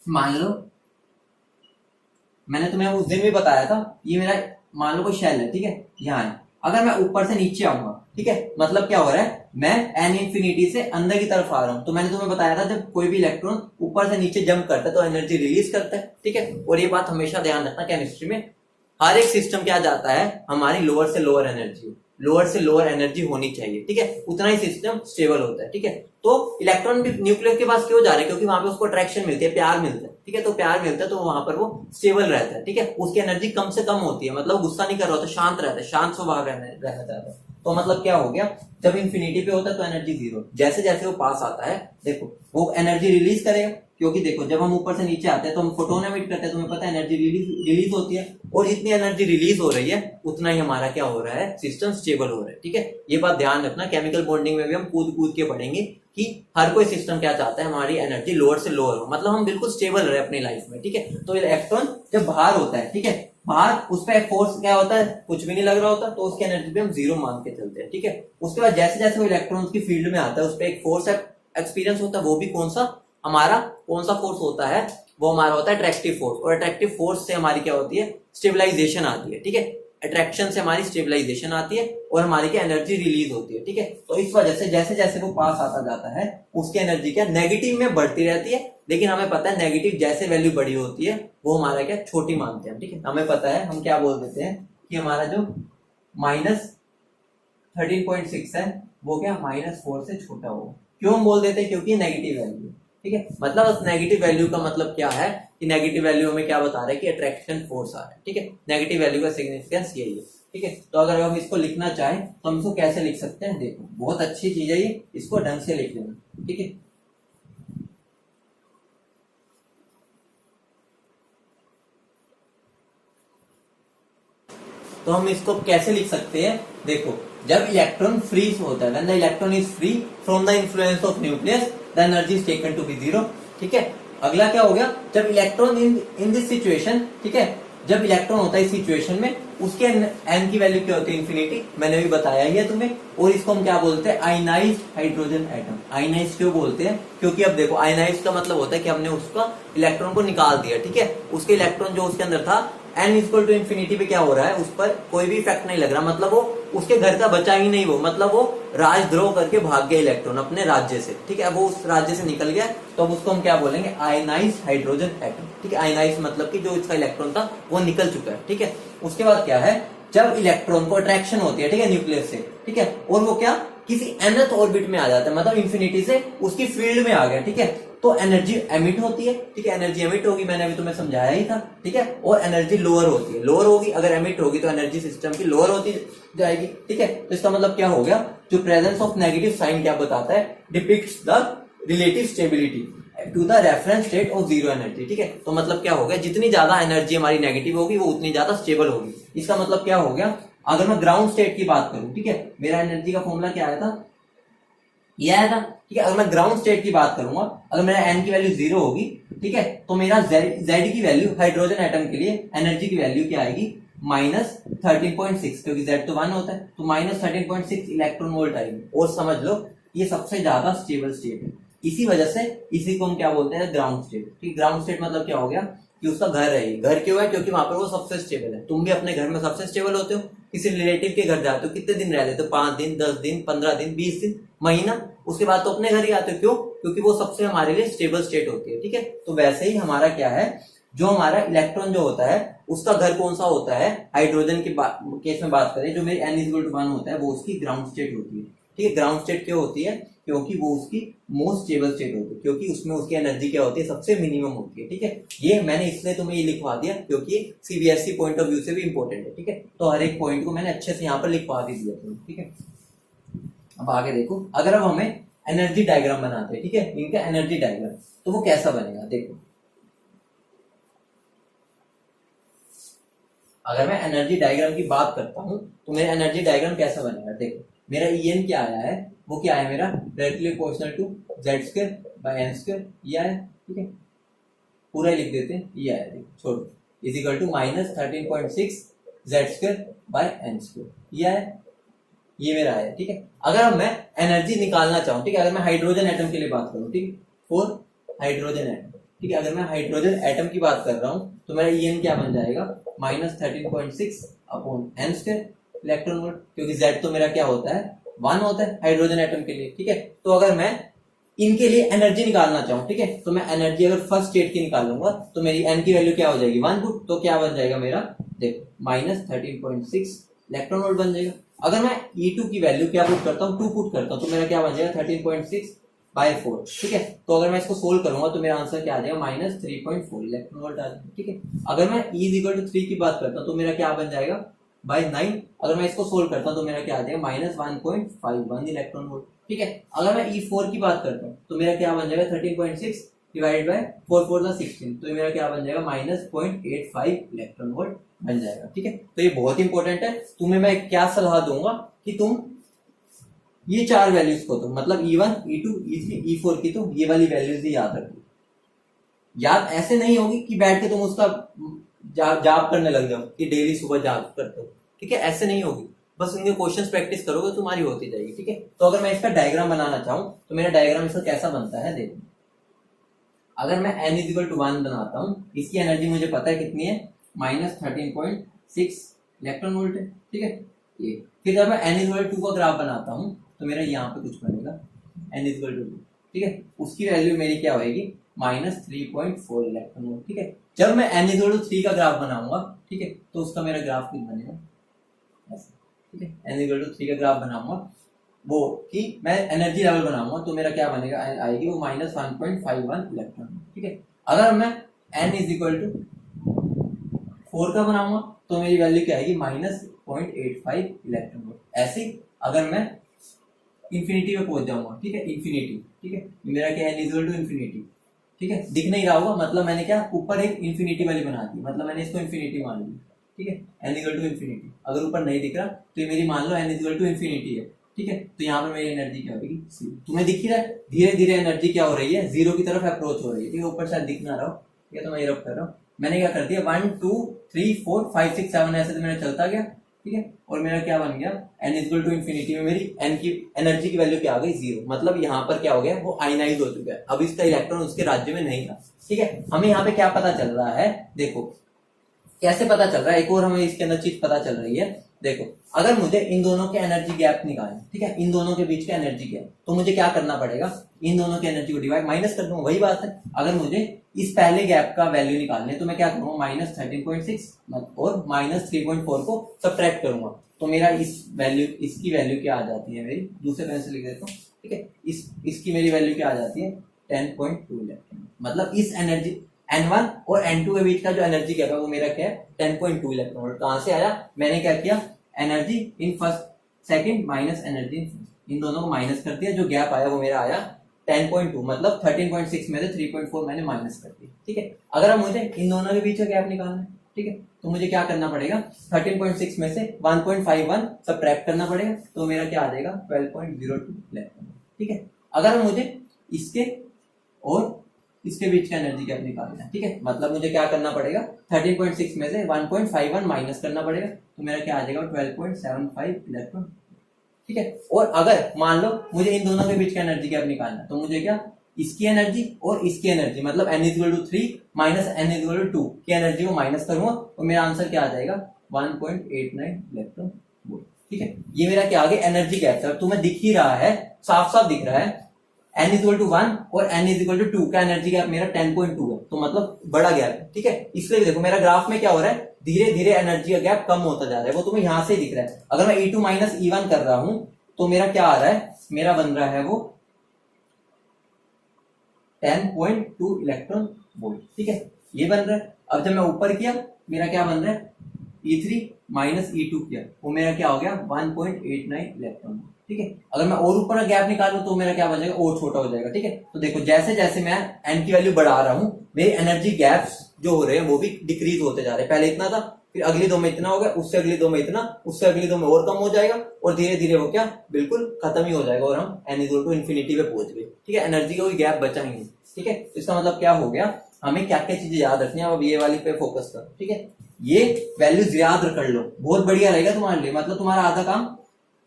मान लो मैंने तुम्हें उस दिन भी बताया था, ये मेरा मान लो कोई शेल है, ठीक है, यहाँ है, अगर मैं ऊपर से नीचे आऊंगा, ठीक है, मतलब क्या हो रहा है, मैं एन इंफिनिटी से अंदर की तरफ आ रहा हूं। तो मैंने तुम्हें बताया था जब कोई भी इलेक्ट्रॉन ऊपर से नीचे जंप करता है तो एनर्जी रिलीज करता है, ठीक है। और ये बात हमेशा ध्यान रखना, केमिस्ट्री में हर एक सिस्टम क्या जाता है, हमारी लोअर से लोअर एनर्जी, लोअर से लोअर एनर्जी होनी चाहिए, ठीक है, उतना ही सिस्टम स्टेबल होता है, ठीक है। तो इलेक्ट्रॉन भी न्यूक्लियस के पास क्यों जा रहे हैं, क्योंकि वहां पे उसको अट्रैक्शन मिलती है, प्यार मिलता है, ठीक है, तो प्यार मिलता है तो वहां पर वो स्टेबल रहता है, ठीक है, उसकी एनर्जी कम से कम होती है, मतलब गुस्सा नहीं कर रहा होता, शांत रहता है, शांत स्वभाव रहना चाहता है। तो मतलब क्या हो गया, जब इंफिनिटी पे होता है तो एनर्जी जीरो, जैसे जैसे वो पास आता है देखो वो एनर्जी रिलीज करेगा, क्योंकि देखो जब हम ऊपर से नीचे आते हैं तो हम फोटोन एमिट करते हैं, तुम्हें पता है एनर्जी रिलीज होती है, और जितनी एनर्जी रिलीज हो रही है उतना ही हमारा क्या हो रहा है, सिस्टम स्टेबल हो रहा है, ठीक है। ये बात ध्यान रखना, केमिकल बॉन्डिंग में भी हम कूद कूद के पढ़ेंगे कि हर कोई सिस्टम क्या चाहता है, हमारी एनर्जी लोअर से लोअर हो, मतलब हम बिल्कुल स्टेबल रहे अपनी लाइफ में, ठीक है। तो इलेक्ट्रॉन जब बाहर होता है, ठीक है, बाहर उस पर फोर्स क्या होता है, कुछ भी नहीं लग रहा होता, तो उसकी एनर्जी पे हम जीरो मान के चलते हैं, ठीक है। उसके बाद जैसे जैसे वो इलेक्ट्रॉन की फील्ड में आता है उस पर एक फोर्स एक्सपीरियंस होता है, वो भी कौन सा फोर्स होता है, वो हमारा होता है अट्रैक्टिव फोर्स, और अट्रैक्टिव फोर्स से हमारी क्या होती है, स्टेबलाइजेशन आती है, ठीक है। अट्रैक्शन से हमारी स्टेबलाइजेशन आती है और हमारी क्या एनर्जी रिलीज होती है, ठीक है। तो इस वजह से जैसे जैसे वो पास आता जाता है उसकी एनर्जी क्या नेगेटिव में बढ़ती रहती है, लेकिन हमें पता है नेगेटिव जैसे वैल्यू बड़ी होती है वो हमारा क्या छोटी मानते हैं, ठीक है। हमें पता है हम क्या बोल देते हैं कि हमारा जो -13.6 है वो क्या -4 से छोटा हो, क्यों हम बोल देते हैं, क्योंकि नेगेटिव वैल्यू, ठीक है। मतलब नेगेटिव वैल्यू का मतलब क्या है कि नेगेटिव वैल्यू हमें क्या बता रहा है कि अट्रैक्शन फोर्स आ रहा है, ठीक है। नेगेटिव वैल्यू का सिग्निफिकेंस यही है, ठीक है। तो अगर हम इसको लिखना चाहें तो हम इसको कैसे लिख सकते हैं, देखो बहुत अच्छी चीज है ये, इसको ढंग से लिख लेना, ठीक है। तो हम इसको कैसे लिख सकते हैं, देखो जब इलेक्ट्रॉन फ्री होता है, when the electron is free from the influence of nucleus the energy is taken to be zero, ठीक है। अगला क्या हो गया, जब इलेक्ट्रॉन इन दिस सिचुएशन, ठीक है, जब इलेक्ट्रॉन होता है इस सिचुएशन में उसके एन की वैल्यू क्या होती है, इंफिनिटी, मैंने भी बताया ही है तुम्हें। और इसको हम क्या बोलते हैं, आयनाइज्ड हाइड्रोजन एटम। आयनाइज्ड क्यों बोलते हैं, क्योंकि अब देखो आयनाइज्ड का मतलब होता है कि हमने उसका इलेक्ट्रॉन को निकाल दिया, ठीक है। उसके इलेक्ट्रॉन जो उसके अंदर था एन इक्वल टू इंफिनिटी पे क्या हो रहा है, उस पर कोई भी इफेक्ट नहीं लग रहा, मतलब वो उसके घर का बचा ही नहीं, वो मतलब वो राजद्रोह करके भाग गया इलेक्ट्रॉन अपने राज्य से, ठीक है। वो उस राज्य से निकल गया, तो अब उसको हम क्या बोलेंगे, आयनाइज्ड हाइड्रोजन एटम, ठीक है। आयनाइज्ड मतलब कि जो इसका इलेक्ट्रॉन था वो निकल चुका है, ठीक है। उसके बाद क्या है, जब इलेक्ट्रॉन को अट्रैक्शन होती है, ठीक है, न्यूक्लियस से, ठीक है, और वो क्या किसी nth ऑर्बिट में आ जाता है, मतलब इंफिनिटी से उसकी फील्ड में आ गया, ठीक है, तो एनर्जी एमिट होती है, ठीक है, एनर्जी एमिट होगी, मैंने अभी तुम्हें समझाया ही था, ठीक है। और एनर्जी लोअर होती है, लोअर होगी, अगर एमिट होगी तो एनर्जी सिस्टम की लोअर होती जाएगी, ठीक है। तो इसका मतलब क्या हो गया, जो प्रेजेंस ऑफ नेगेटिव साइन क्या बताता है, depicts the relative stability to the reference state of zero energy, ठीक है। तो मतलब क्या हो गया, जितनी ज्यादा एनर्जी हमारी नेगेटिव होगी वो उतनी ज्यादा स्टेबल होगी। इसका मतलब क्या हो गया, अगर मैं ग्राउंड स्टेट की बात करूं, ठीक है, मेरा एनर्जी का फॉर्मूला क्या आया था, ये आया था, ठीक है। अगर मैं ग्राउंड स्टेट की बात करूंगा, अगर मेरा एन की वैल्यू जीरो होगी, ठीक है, तो मेरा जेड की वैल्यू हाइड्रोजन एटम के लिए एनर्जी की वैल्यू क्या आएगी, -13.6, क्योंकि जेड तो 1 होता है, तो -13.6 इलेक्ट्रॉन वोल्ट आएगी। और समझ लो ये सबसे ज्यादा स्टेबल स्टेट है, इसी वजह से इसी को हम क्या बोलते हैं, ग्राउंड स्टेट। ठीक, ग्राउंड स्टेट मतलब क्या हो गया कि उसका घर है ये। घर क्यों है? क्योंकि वहां पर वो सबसे स्टेबल है। तुम भी अपने घर में सबसे स्टेबल होते हो। किसी रिलेटिव के घर जाते हो, कितने दिन रह लेते हो? 5 दिन, 10 दिन, 15 दिन, 20 दिन, महीना, उसके बाद तो अपने घर ही आते हो। क्यों? क्योंकि वो सबसे हमारे लिए स्टेबल स्टेट होती है। ठीक है, तो वैसे ही हमारा क्या है, जो हमारा इलेक्ट्रॉन जो होता है उसका घर कौन सा होता है? हाइड्रोजन के केस में बात करें, जो मेरी n=1 होता है वो उसकी ग्राउंड स्टेट होती है। ठीक है, ग्राउंड स्टेट क्यों होती है? क्योंकि वो उसकी मोस्ट स्टेबल स्टेट होती है, क्योंकि उसमें उसकी एनर्जी क्या होती है, सबसे मिनिमम होती है। ठीक है, ये मैंने इसलिए तुम्हें ये लिखवा दिया क्योंकि सीबीएसई पॉइंट ऑफ व्यू से भी इंपॉर्टेंट है। ठीक है, तो हर एक पॉइंट को मैंने अच्छे से यहाँ पर लिखवा भी दिया तुम्हें। ठीक है, अब आगे देखो, अगर अब हमें एनर्जी डायग्राम बनाते हैं, ठीक है, इनका एनर्जी डायग्राम, तो वो कैसा बनेगा? देखो, अगर मैं एनर्जी डायग्राम की बात करता हूं तो मेरा एनर्जी डायग्राम कैसा बनेगा? देखो, मेरा En क्या आया है, वो क्या है मेरा, directly proportional to z² bye n², ये आया। ठीक है, पूरा ही लिख देते हैं, ये आया, देखो छोड़ो, is equal to -13.6 z² bye n², ये आया, ये मेरा आया। ठीक है, अगर अब मैं एनर्जी निकालना चाहूँ, ठीक है, अगर मैं हाइड्रोजन एटम के लिए बात करूँ, ठीक है, फॉर हाइड्रोजन एटम, ठीक है, अगर मैं हाइड्रोजन एटम की बात कर रहा हूँ तो मेरा En क्या बन जाएगा, -13.6 अपॉन n² इलेक्ट्रॉन वोल्ट, क्योंकि Z तो मेरा क्या होता है, 1 होता है हाइड्रोजन एटम के लिए। ठीक है, तो अगर मैं इनके लिए एनर्जी निकालना चाहूँ, ठीक है, तो मैं एनर्जी अगर फर्स्ट स्टेट की निकालूंगा तो मेरी n की वैल्यू क्या हो जाएगी, 1 पुट, तो क्या बन जाएगा मेरा, देखो -13.6 इलेक्ट्रॉन वोल्ट बन जाएगा। अगर मैं E2 की वैल्यू क्या पुट करता हूँ, 2 पुट करता हूँ, तो मेरा क्या बन जाएगा 13.6/4। ठीक है, तो अगर मैं इसको सोल्व करूंगा तो मेरा आंसर क्या आ जाएगा, -3.4 इलेक्ट्रॉन वोल्ट आ जाएगा। ठीक है, अगर मैं E=3 की बात करता हूँ तो मेरा क्या बन जाएगा, /9। अगर मैं इसको सोल्व करता हूँ तो मेरा क्या आ जाएगा, -1.51 इलेक्ट्रॉन वोल्ट। ठीक है, अगर मैं E4 की बात करता हूँ तो मेरा क्या बन जाएगा, 13.6 डिवाइड बाय 4 4 16, तो मेरा क्या बन जाएगा, -0.85 इलेक्ट्रॉन वोल्ट बन जाएगा। ठीक है, तो ये बहुत इंपॉर्टेंट है। तुम्हें मैं क्या सलाह दूंगा कि तुम ये 4 वैल्यूज को, तो मतलब E1, E2, E3, E4 की तो ये वाली वैल्यूज ही याद रखो। याद ऐसे नहीं होगी कि बैठ के तुम उसका जाप करने लग जाओ कि डेली सुबह जाप करते हो। ठीक है, ऐसे नहीं होगी, बस उनके क्वेश्चंस प्रैक्टिस करोगे तो तुम्हारी होती जाएगी। ठीक है, तो अगर मैं इसका डायग्राम बनाना चाहूँ तो मेरा डायग्राम इसका कैसा बनता है, देखो, अगर मैं n=1 बनाता हूँ, इसकी एनर्जी मुझे पता है कितनी है, -13.6 इलेक्ट्रॉन वोल्ट है। ठीक है, ये फिर जब मैं n=2 का ग्राफ बनाता हूँ तो मेरा यहाँ पे कुछ बनेगा n=2। ठीक है, उसकी वैल्यू मेरी क्या होगी, -3.4 इलेक्ट्रॉन वोल्ट। ठीक है, जब मैं n=3 का ग्राफ बनाऊंगा, ठीक है, तो उसका मेरा ग्राफ कुछ बनेगा ऐसा। ठीक है, n=3 का ग्राफ बनाऊंगा, वो कि मैं एनर्जी लेवल बनाऊंगा तो मेरा क्या बनेगा, आएगी वो -1.51 इलेक्ट्रॉन। ठीक है, अगर मैं n=4 का बनाऊंगा तो मेरी वैल्यू क्या आएगी, -0.85 इलेक्ट्रॉन वोल्ट। ऐसे अगर मैं इंफिनिटी में पहुंच जाऊंगा, ठीक है, इंफिनिटी, ठीक है, मेरा क्या n=इंफिनिटी। ठीक है, दिख नहीं रहा होगा, मतलब मैंने क्या ऊपर एक इंफिनिटी वाली बना दी, मतलब मैंने इसको इंफिनिटी मान ली। ठीक है, n=इंफिनिटी, अगर ऊपर नहीं दिख रहा तो ये मेरी मान लो n=इंफिनिटी है। ठीक है, तो यहाँ पर मेरी एनर्जी क्या होगी, तुम्हें दिख ही रहा है, धीरे धीरे एनर्जी क्या हो रही है, 0 की तरफ अप्रोच हो रही है। ठीक है, ऊपर शायद दिख ना रहा हो, ठीक है, तो मैं ये रब कर रहा हूँ, मैंने क्या कर दिया, 1 2 3 4 5 6 7 ऐसे तो मेरा चलता गया। ठीक है, और मेरा क्या बन गया, n=इंफिनिटी में मेरी n की एनर्जी की वैल्यू क्या आ गई, 0, मतलब यहाँ पर क्या हो गया, वो आयनाइज हो चुका है, अब इसका इलेक्ट्रॉन उसके राज्य में नहीं था। ठीक है, हमें यहाँ पे क्या पता चल रहा है, देखो कैसे पता चल रहा है, एक और हमें इसके अंदर चीज पता चल रही है। देखो, अगर मुझे इन दोनों के एनर्जी गैप निकालना, ठीक है, इन दोनों के बीच का एनर्जी गैप, तो मुझे क्या करना पड़ेगा, इन दोनों की एनर्जी को डिवाइड माइनस कर दूंगा, वही बात है। अगर मुझे इस पहले गैप का वैल्यू निकालने तो मैं क्या करूंगा, -13.6 और -3.4 को सब्ट्रैक्ट करूंगा, तो मेरा इस वैल्यू, इसकी वैल्यू क्या आ जाती है मेरी, दूसरे पेन से लिख देता हूँ। ठीक है, इसकी मेरी वैल्यू क्या आ जाती है, 10.2 इलेक्ट्रॉन, मतलब इस एनर्जी n1 और n2 के बीच का जो एनर्जी गैप है वो मेरा क्या है, 10.2 इलेक्ट्रॉन वोल्ट। कहां से आया, मैंने क्या किया, energy in first second minus energy in first, इन दोनों को माइनस कर दिया, जो गैप आया वो मेरा आया 10.2, मतलब 13.6 में से 3.4 मैंने माइनस कर दिया। ठीक है, अगर अब मुझे इन दोनों के बीच का गैप निकालना है, ठीक है, तो मुझे क्या करना पड़ेगा, 13.6 में से 1.51 सब्ट्रैक्ट करना पड़ेगा, तो मेरा क्या आ जाएगा, 12.02 इलेक्ट्रॉन। ठीक है, अगर मुझे इसके और इसके बीच का एनर्जी गैप निकालना है, ठीक है, मतलब मुझे क्या करना पड़ेगा, 13.6 में से 1.51 माइनस करना पड़ेगा, तो मेरा क्या आ जाएगा, 12.75 इलेक्ट्रॉन। ठीक है, और अगर मान लो मुझे इन दोनों के बीच का एनर्जी गैप निकालना है, तो मुझे क्या इसकी एनर्जी और इसकी एनर्जी, मतलब n is equal to 3 minus n is equal to 2 की एनर्जी को माइनस करूंगा और मेरा आंसर क्या आ जाएगा 1.89 इलेक्ट्रॉन वोल्ट। ठीक है, ये मेरा क्या आ गया एनर्जी गैप है। तुम्हें दिख ही रहा है, साफ साफ दिख रहा है n इज इक्वल टू 1 और n इज इक्वल टू 2 का एनर्जी गैप मेरा 10.2 है, तो मतलब बड़ा गैप है। ठीक है, इसलिए देखो मेरा ग्राफ में क्या हो रहा है, धीरे धीरे एनर्जी का गैप कम होता जा रहा है, वो तुम्हें यहां से दिख रहा है। अगर मैं E2 माइनस E1 कर रहा हूं तो मेरा क्या आ रहा है, मेरा बन रहा है वो 10.2 इलेक्ट्रॉन वोल्ट। ठीक है, ये बन रहा है। अब जब मैं ऊपर किया मेरा क्या बन रहा है, E3 माइनस E2 किया, वो मेरा क्या हो गया 1.89 इलेक्ट्रॉन। ठीक है, अगर मैं और ऊपर का गैप निकालूं तो मेरा क्या बचेगा, और छोटा हो जाएगा। ठीक है, तो देखो जैसे जैसे मैं n की वैल्यू बढ़ा रहा हूं मेरी एनर्जी गैप्स जो हो रहे हैं वो भी डिक्रीज होते जा रहे हैं। पहले इतना था, फिर अगली दो में इतना हो गया, उससे अगली दो में इतना, उससे अगली दो में और कम हो जाएगा और धीरे धीरे वो क्या बिल्कुल खत्म ही हो जाएगा और हम n इक्वल टू इन्फिनिटी पे पहुंच गए। ठीक है, एनर्जी का कोई गैप बचा ही नहीं। ठीक है, इसका मतलब क्या हो गया, हमें क्या क्या चीजें याद रखनी है, अब ये वाली पे फोकस करो। ठीक है, ये वैल्यूज याद कर लो, बहुत बढ़िया रहेगा तुम्हारे लिए। मतलब तुम्हारा आधा काम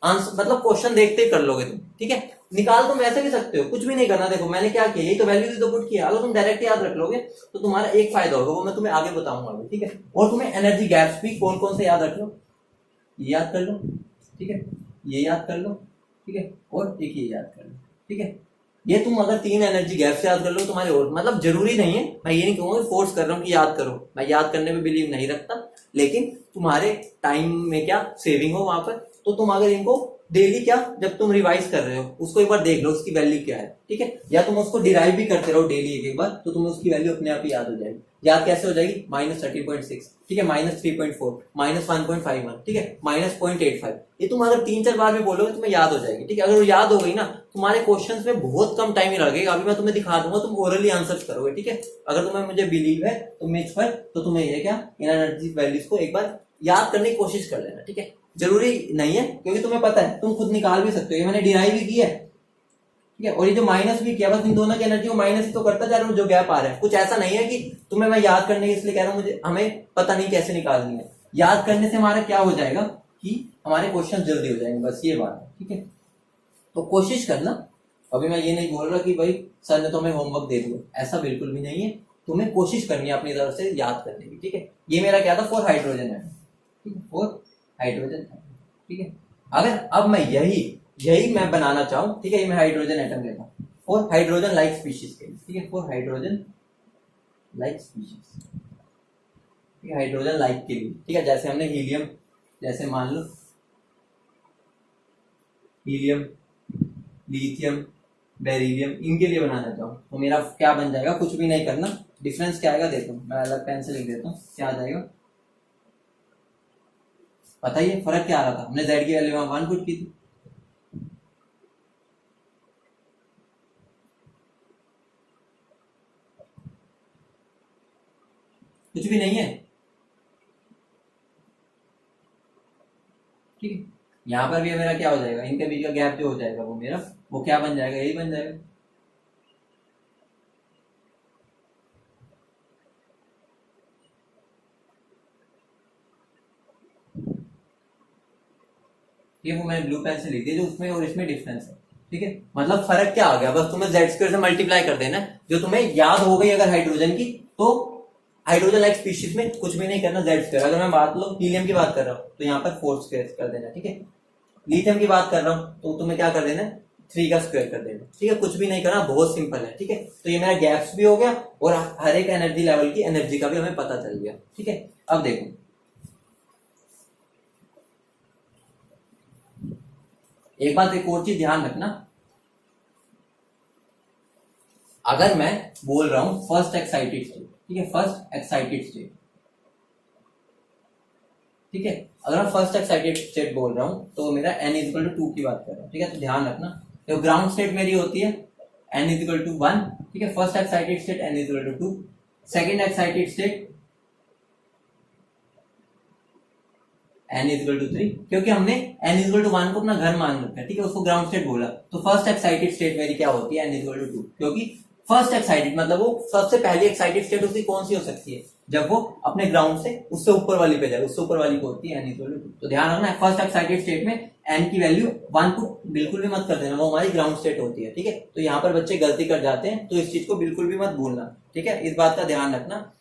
आंसर, मतलब क्वेश्चन देखते ही कर लोगे तुम। ठीक है, निकाल तुम ऐसे भी सकते हो, कुछ भी नहीं करना। देखो मैंने क्या किया, यही तो वैल्यूज तो पुट किया। अगर तुम डायरेक्ट याद रख लोगे तो तुम्हारा एक फायदा होगा, वो मैं तुम्हें आगे बताऊंगा अभी। ठीक है, और तुम्हें एनर्जी गैप्स भी कौन कौन से याद रख लो, ये याद कर लो। ठीक है, ये याद कर लो। ठीक है, और एक ये याद कर लो। ठीक है, ये तुम अगर 3 एनर्जी गैप्स याद कर लो तुम्हारे, और मतलब जरूरी नहीं है, मैं ये नहीं कहूंगा फोर्स कर रहा हूँ कि याद करो, मैं याद करने में बिलीव नहीं रखता, लेकिन तुम्हारे टाइम में क्या सेविंग हो वहां पर। तो तुम अगर इनको डेली क्या, जब तुम रिवाइज कर रहे हो उसको एक बार देख लो उसकी वैल्यू क्या है। ठीक है, या तुम उसको डिराइव भी करते रहो डेली एक बार, तो तुम्हें उसकी वैल्यू अपने आप ही याद हो जाएगी। याद कैसे हो जाएगी, -13.6, ठीक है, -3.4, -1.51, ठीक है, -0.85। ये तुम अगर 3-4 बार भी बोलोगे तुम्हें याद हो जाएगी। ठीक है, अगर वो याद हो गई ना, तुम्हारे क्वेश्चंस में बहुत कम टाइम ही लगेगा। अभी मैं तुम्हें दिखा दूंगा, तुम ओरली आंसर करोगे। ठीक है, अगर तुम्हें मुझे बिलीव है तुम इस पर, तो तुम्हें ये क्या इन एनर्जी वैल्यूज को एक बार याद करने की कोशिश कर लेना। ठीक है, जरूरी नहीं है क्योंकि तुम्हें पता है, तुम खुद निकाल भी सकते हो, ये मैंने डिराइव भी किया है। ठीक है, और ये जो माइनस भी किया, बस इन दोनों की एनर्जी को माइनस ही तो करता जा रहा हूं, जो गैप आ रहा है। कुछ ऐसा नहीं है कि तुम्हें मैं याद करने के इसलिए कह रहा हूं, मुझे हमें पता नहीं कैसे निकालनी है। याद करने से हमारा क्या हो जाएगा कि हमारे क्वेश्चन जल्दी हो जाएंगे, बस ये बात है। ठीक है, तो कोशिश करना। अभी मैं ये नहीं बोल रहा कि भाई सर ने तुम्हें होमवर्क दे दिया, ऐसा बिल्कुल भी नहीं है। तुम्हें कोशिश करनी है अपनी तरफ से याद करने की। ठीक है, ये मेरा क्या था, 4 हाइड्रोजन है। ठीक है, 4 हाइड्रोजन। ठीक है, अगर अब मैं यही मैं बनाना चाहूं, ठीक है, ये मैं हाइड्रोजन एटम लेता हूं 4 हाइड्रोजन लाइक स्पीशीज के लिए। ठीक है, 4 हाइड्रोजन लाइक स्पीशीज, ठीक है, हाइड्रोजन लाइक के लिए। ठीक है, जैसे हमने हीलियम, जैसे मान लो हीलियम, लिथियम, बेरिलियम, इनके लिए बनाना चाहूं तो मेरा क्या बन जाएगा, कुछ भी नहीं करना। डिफरेंस क्या आएगा देखो, मैं अलग पेन से लिख देता हूँ, क्या आ जाएगा पता ही है। फर्क क्या आ रहा था, हमने z की वैल्यू 1 पुट की थी। कुछ भी नहीं है। ठीक है, यहां पर भी मेरा क्या हो जाएगा, इनके बीच का गैप जो हो जाएगा वो मेरा वो क्या बन जाएगा, यही बन जाएगा। ये वो मैंने ब्लू पेन से लिख दिया, जो उसमें और इसमें डिफरेंस है। ठीक है, मतलब फर्क क्या आ गया, बस तुम्हें z² से मल्टीप्लाई कर देना। जो तुम्हें याद हो गई अगर हाइड्रोजन की, तो हाइड्रोजन लाइक स्पीशीज में कुछ भी नहीं करना, z²। अगर मैं बात लो हीलियम की बात कर रहा हूँ तो यहाँ पर 4² कर देना। ठीक है, लिथियम की बात कर रहा हूँ तो तुम्हें क्या कर देना, 3 का स्क्वायर कर देना। ठीक है, कुछ भी नहीं करना, बहुत सिंपल है। ठीक है, तो ये मेरा गैप्स भी हो गया और हर एक एनर्जी लेवल की एनर्जी का भी हमें पता चल गया। ठीक है, अब देखो एक बात, एक और चीज ध्यान रखना, अगर मैं बोल रहा हूं फर्स्ट एक्साइटेड स्टेट, ठीक है, फर्स्ट एक्साइटेड स्टेट, ठीक है, अगर मैं फर्स्ट एक्साइटेड स्टेट बोल रहा हूं तो मेरा n इक्वल टू 2 की बात कर रहा हूं। ठीक है, तो ध्यान रखना, तो ग्राउंड स्टेट मेरी होती है n इक्वल टू 1, ठीक है, first excited state n equal to 2, second excited state n equal to 3, क्योंकि हमने n इक्वल टू 1 को अपना घर मान रखा है। ठीक है, उसको ग्राउंड स्टेट बोला, तो फर्स्ट एक्साइटेड स्टेट मेरी क्या होती है, n इक्वल टू 2, क्योंकि फर्स्ट एक्साइटेड मतलब वो सबसे पहली एक्साइटेड स्टेट उसकी कौन सी हो सकती है, जब वो अपने ग्राउंड से उससे ऊपर वाली पे जाए, उससे ऊपर वाली को होती है n इक्वल टू। तो ध्यान रखना फर्स्ट एक्साइटेड स्टेट में n की वैल्यू 1 को बिल्कुल भी मत कर देना, वो हमारी ग्राउंड स्टेट होती है, ठीक है। तो यहाँ पर बच्चे गलती कर जाते हैं, तो इस चीज को बिल्कुल भी मत भूलना, ठीक है, इस बात का ध्यान रखना,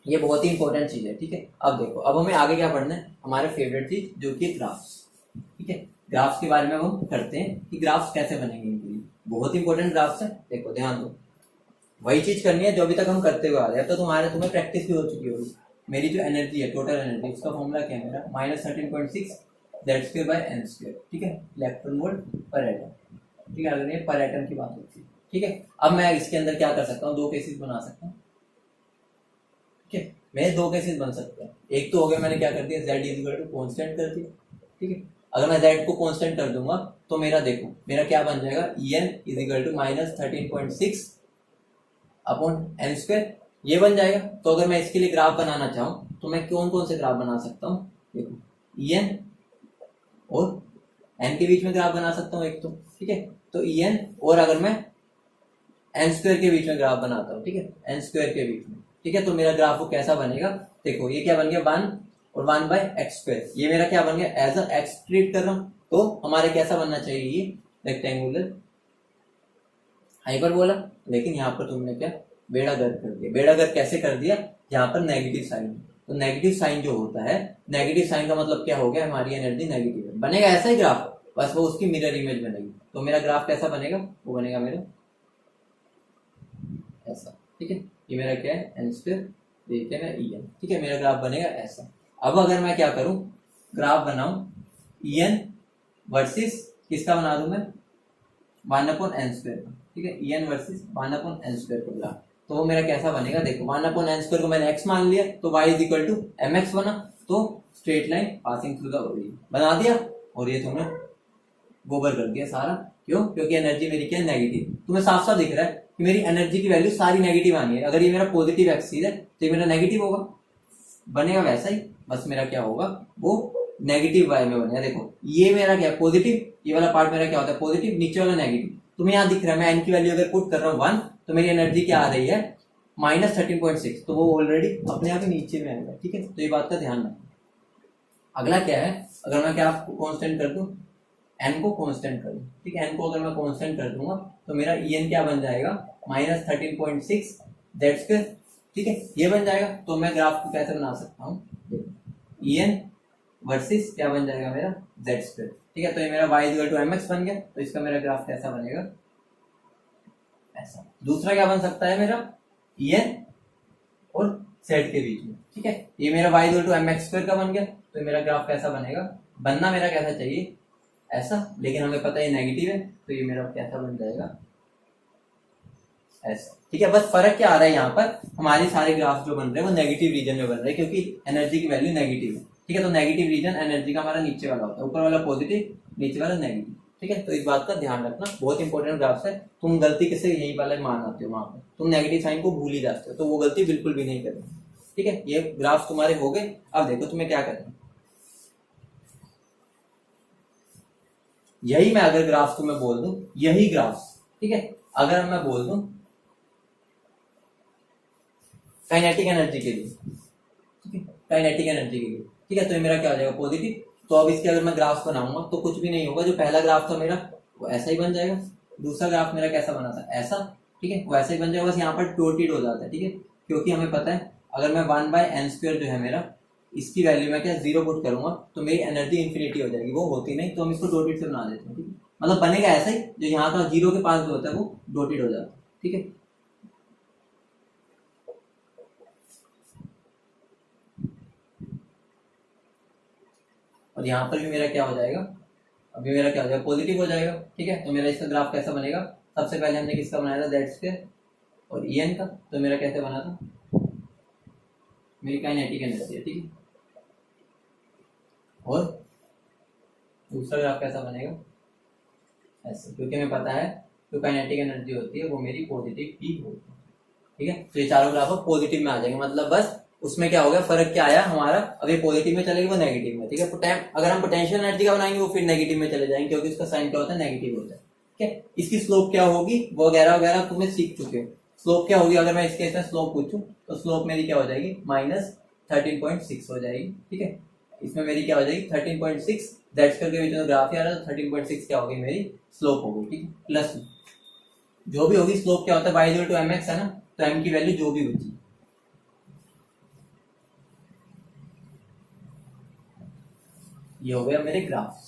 ये बहुत ही इंपॉर्टेंट चीज है, ठीक है। अब देखो, अब हमें आगे क्या पढ़ना है, हमारे फेवरेट चीज जो कि ग्राफ्स, ठीक है। ग्राफ्स के बारे में हम करते हैं कि ग्राफ्स कैसे बनेंगे इनके लिए, बहुत इंपॉर्टेंट ग्राफ्स है। देखो ध्यान दो, वही चीज करनी है जो अभी तक हम करते हुए आ रहे हैं। तो तुम्हें प्रैक्टिस भी हो चुकी होगी। मेरी जो एनर्जी है, टोटल एनर्जी, उसका फॉर्मूला क्या है मेरा, -13.6 that square by n square, ठीक है, इलेक्ट्रॉन वोल्ट पर एटम, ठीक है। अगर ये पर एटम की बात होती है, ठीक है। अब मैं इसके अंदर क्या कर सकता हूँ, दो केसेस बना सकता हूँ, ठीक है। मेरे दो केसेस बन सकते हैं। एक तो हो गया, मैंने क्या कर दिया, z is equal to constant कर दिया, ठीक है। अगर मैं z को कांस्टेंट कर दूंगा तो मेरा देखो, मेरा क्या बन जाएगा, En is equal to -13.6 upon n square, ये बन जाएगा। तो अगर मैं इसके लिए ग्राफ बनाना चाहूँ तो मैं कौन कौन से ग्राफ बना सकता हूँ, देखो En और n के बीच में ग्राफ बना सकता हूँ एक तो, ठीक है। तो En और अगर मैं n स्क्वायर के बीच में ग्राफ बनाता हूँ, ठीक है, n स्क्वायर के बीच में, ठीक है, तो मेरा ग्राफ वो कैसा बनेगा, देखो ये क्या बन गया, 1 और 1 बाय एक्स स्क्वायर, ये मेरा क्या बन गया, एज अ एक्स ट्रीट कर रहा हूँ। तो हमारे कैसा बनना चाहिए, ये रेक्टेंगुलर हाइपरबोला। लेकिन यहाँ पर तुमने क्या बेड़ा गर्क कर दिया। बेड़ा गर्क कैसे कर दिया, यहाँ पर नेगेटिव साइन, तो नेगेटिव साइन जो होता है, नेगेटिव साइन का मतलब क्या हो गया, हमारी एनर्जी नेगेटिव है। बनेगा ऐसा ही ग्राफ, बस वो उसकी मिरर इमेज बनेगी। तो मेरा ग्राफ कैसा बनेगा, वो बनेगा मेरा ऐसा, ठीक है। ये मेरा क्या है, एन स्क्वायर, देखते हैं En, ठीक है, मेरा ग्राफ बनेगा ऐसा। अब अगर मैं क्या करूं, ग्राफ बनाऊं En वर्सेस किसका बना दूं मैं, 1/n स्क्वायर का, ठीक है, En वर्सेस 1/n स्क्वायर का ग्राफ। तो वो मेरा कैसा बनेगा, देखो 1/n स्क्वायर को मैंने x मान लिया, तो y is equal to mx बना। तो straight line passing through the origin बना दिया, और ये तुमने गोबर कर दिया सारा। क्यों, क्योंकि एनर्जी मेरी क्या है, नेगेटिव। तुम्हें साफ साफ दिख रहा है कि मेरी एनर्जी की वैल्यू सारी नेगेटिव आनी है। अगर ये मेरा पॉजिटिव एक्सिस है तो ये मेरा नेगेटिव होगा, बनेगा वैसा ही, बस मेरा क्या होगा, वो नेगेटिव वाई में बनेगा। देखो ये मेरा क्या पॉजिटिव, ये वाला पार्ट मेरा क्या होता है पॉजिटिव, नीचे वाला नेगेटिव। तुम्हें यहाँ दिख रहा है, मैं एन की वैल्यू अगर पुट कर रहा हूँ 1, तो मेरी एनर्जी क्या आ रही है, -13.6, तो वो ऑलरेडी अपने आप ही नीचे में आएगा, ठीक है। तो ये बात का ध्यान रखना। अगला क्या है, अगर मैं क्या कॉन्स्टेंट कर दूं, n को कांस्टेंट करूं, ठीक है, n को अगर मैं कांस्टेंट कर दूंगा तो मेरा En क्या बन जाएगा, -13.6 दैट स्क्वायर, ठीक है, ये बन जाएगा। तो मैं ग्राफ को कैसे बना सकता हूँ, En वर्सेस क्या बन जाएगा मेरा z स्क्वायर, ठीक है। तो ये मेरा y इक्वल टू mx बन गया। तो इसका मेरा ग्राफ कैसा बनेगा, ऐसा। दूसरा क्या बन सकता है मेरा, En और z के बीच में, ठीक है, ये मेरा y equal to mx square का बन गया। तो मेरा ग्राफ कैसा बनेगा, बनना मेरा कैसा चाहिए, ऐसा, लेकिन हमें पता है नेगेटिव है, तो ये मेरा कैसा बन जाएगा, ऐसा, ठीक है। बस फर्क क्या आ रहा है, यहाँ पर हमारे सारे ग्राफ जो बन रहे हैं वो नेगेटिव रीजन में बन रहे हैं, क्योंकि एनर्जी की वैल्यू नेगेटिव है, ठीक है। तो नेगेटिव रीजन एनर्जी का हमारा नीचे वाला होता है, ऊपर वाला पॉजिटिव, नीचे वाला नेगेटिव, ठीक है। तो इस बात का ध्यान रखना, बहुत इंपॉर्टेंट ग्राफ है। तुम गलती किसे यही वाला मान आते हो, वहां पर तुम नेगेटिव साइन को भूल ही जाते हो, तो वो गलती बिल्कुल भी नहीं करनी, ठीक है। ये ग्राफ तुम्हारे हो गए। अब देखो तुम्हें क्या करना, यही मैं अगर ग्राफ को मैं बोल दूं, यही ग्राफ, ठीक है, अगर मैं बोल दूं काइनेटिक एनर्जी के लिए, ठीक है, काइनेटिक एनर्जी के लिए, ठीक है, तो ये मेरा क्या हो जाएगा, पॉजिटिव। तो अब इसके अगर मैं ग्राफ बनाऊंगा तो कुछ भी नहीं होगा, जो पहला ग्राफ था मेरा वो ऐसा ही बन जाएगा, दूसरा ग्राफ मेरा कैसा बना था, ऐसा, ठीक है, वैसा ही बन जाएगा, बस यहाँ पर टोटेड हो जाता है, ठीक है। क्योंकि हमें पता है अगर मैं 1/n स्क्वायर जो है मेरा, इसकी वैल्यू में क्या 0 पुट करूंगा तो मेरी एनर्जी इंफिनिटी हो जाएगी, वो होती नहीं। तो हम इसको डॉटेड से बना देते हैं, ठीक है, मतलब बनेगा ऐसा ही, जो यहाँ का 0 के पास जो होता है वो डॉटेड हो जाता है, ठीक है। और यहाँ पर भी मेरा क्या हो जाएगा, अभी मेरा क्या हो जाएगा, पॉजिटिव हो जाएगा, ठीक है। तो मेरा इसका ग्राफ कैसा बनेगा, सबसे पहले हमने किसका बनाया था, दैट स्क्वायर और En का। तो मेरा कैसे बना था, मेरी काइनेटिक एनर्जी है, ठीक है। और दूसरा ग्राफ कैसा बनेगा, ऐसे, क्योंकि हमें पता है जो काइनेटिक एनर्जी होती है वो मेरी पॉजिटिव ही होती है, ठीक है। तो ये चारों ग्राफ पॉजिटिव में आ जाएंगे, मतलब बस उसमें क्या हो गया, फर्क क्या आया हमारा, अभी पॉजिटिव में चलेगी वो नेगेटिव में, ठीक है। अगर हम पोटेंशियल एनर्जी का बनाएंगे वो फिर नेगेटिव में चले जाएंगे, क्योंकि उसका साइन क्या होता है, नेगेटिव होता है, ठीक है। इसकी स्लोप क्या होगी वगैरह वगैरह तुम्हें सीख चुके हो, स्लोप क्या होगी, अगर मैं इस केस में स्लोप पूछूं तो स्लोप मेरी क्या हो जाएगी, -13.6 हो जाएगी। ठीक है, इसमें मेरी क्या हो जाएगी 13.6, दैट स्क्वायर के बीच में ग्राफ आ रहा है तो 13.6 क्या होगी मेरी स्लोप होगी। ठीक है, प्लस जो भी होगी स्लोप क्या होता है y इक्वल टू mx है ना, तो m की वैल्यू जो भी होती है, ये हो गया मेरे ग्राफ।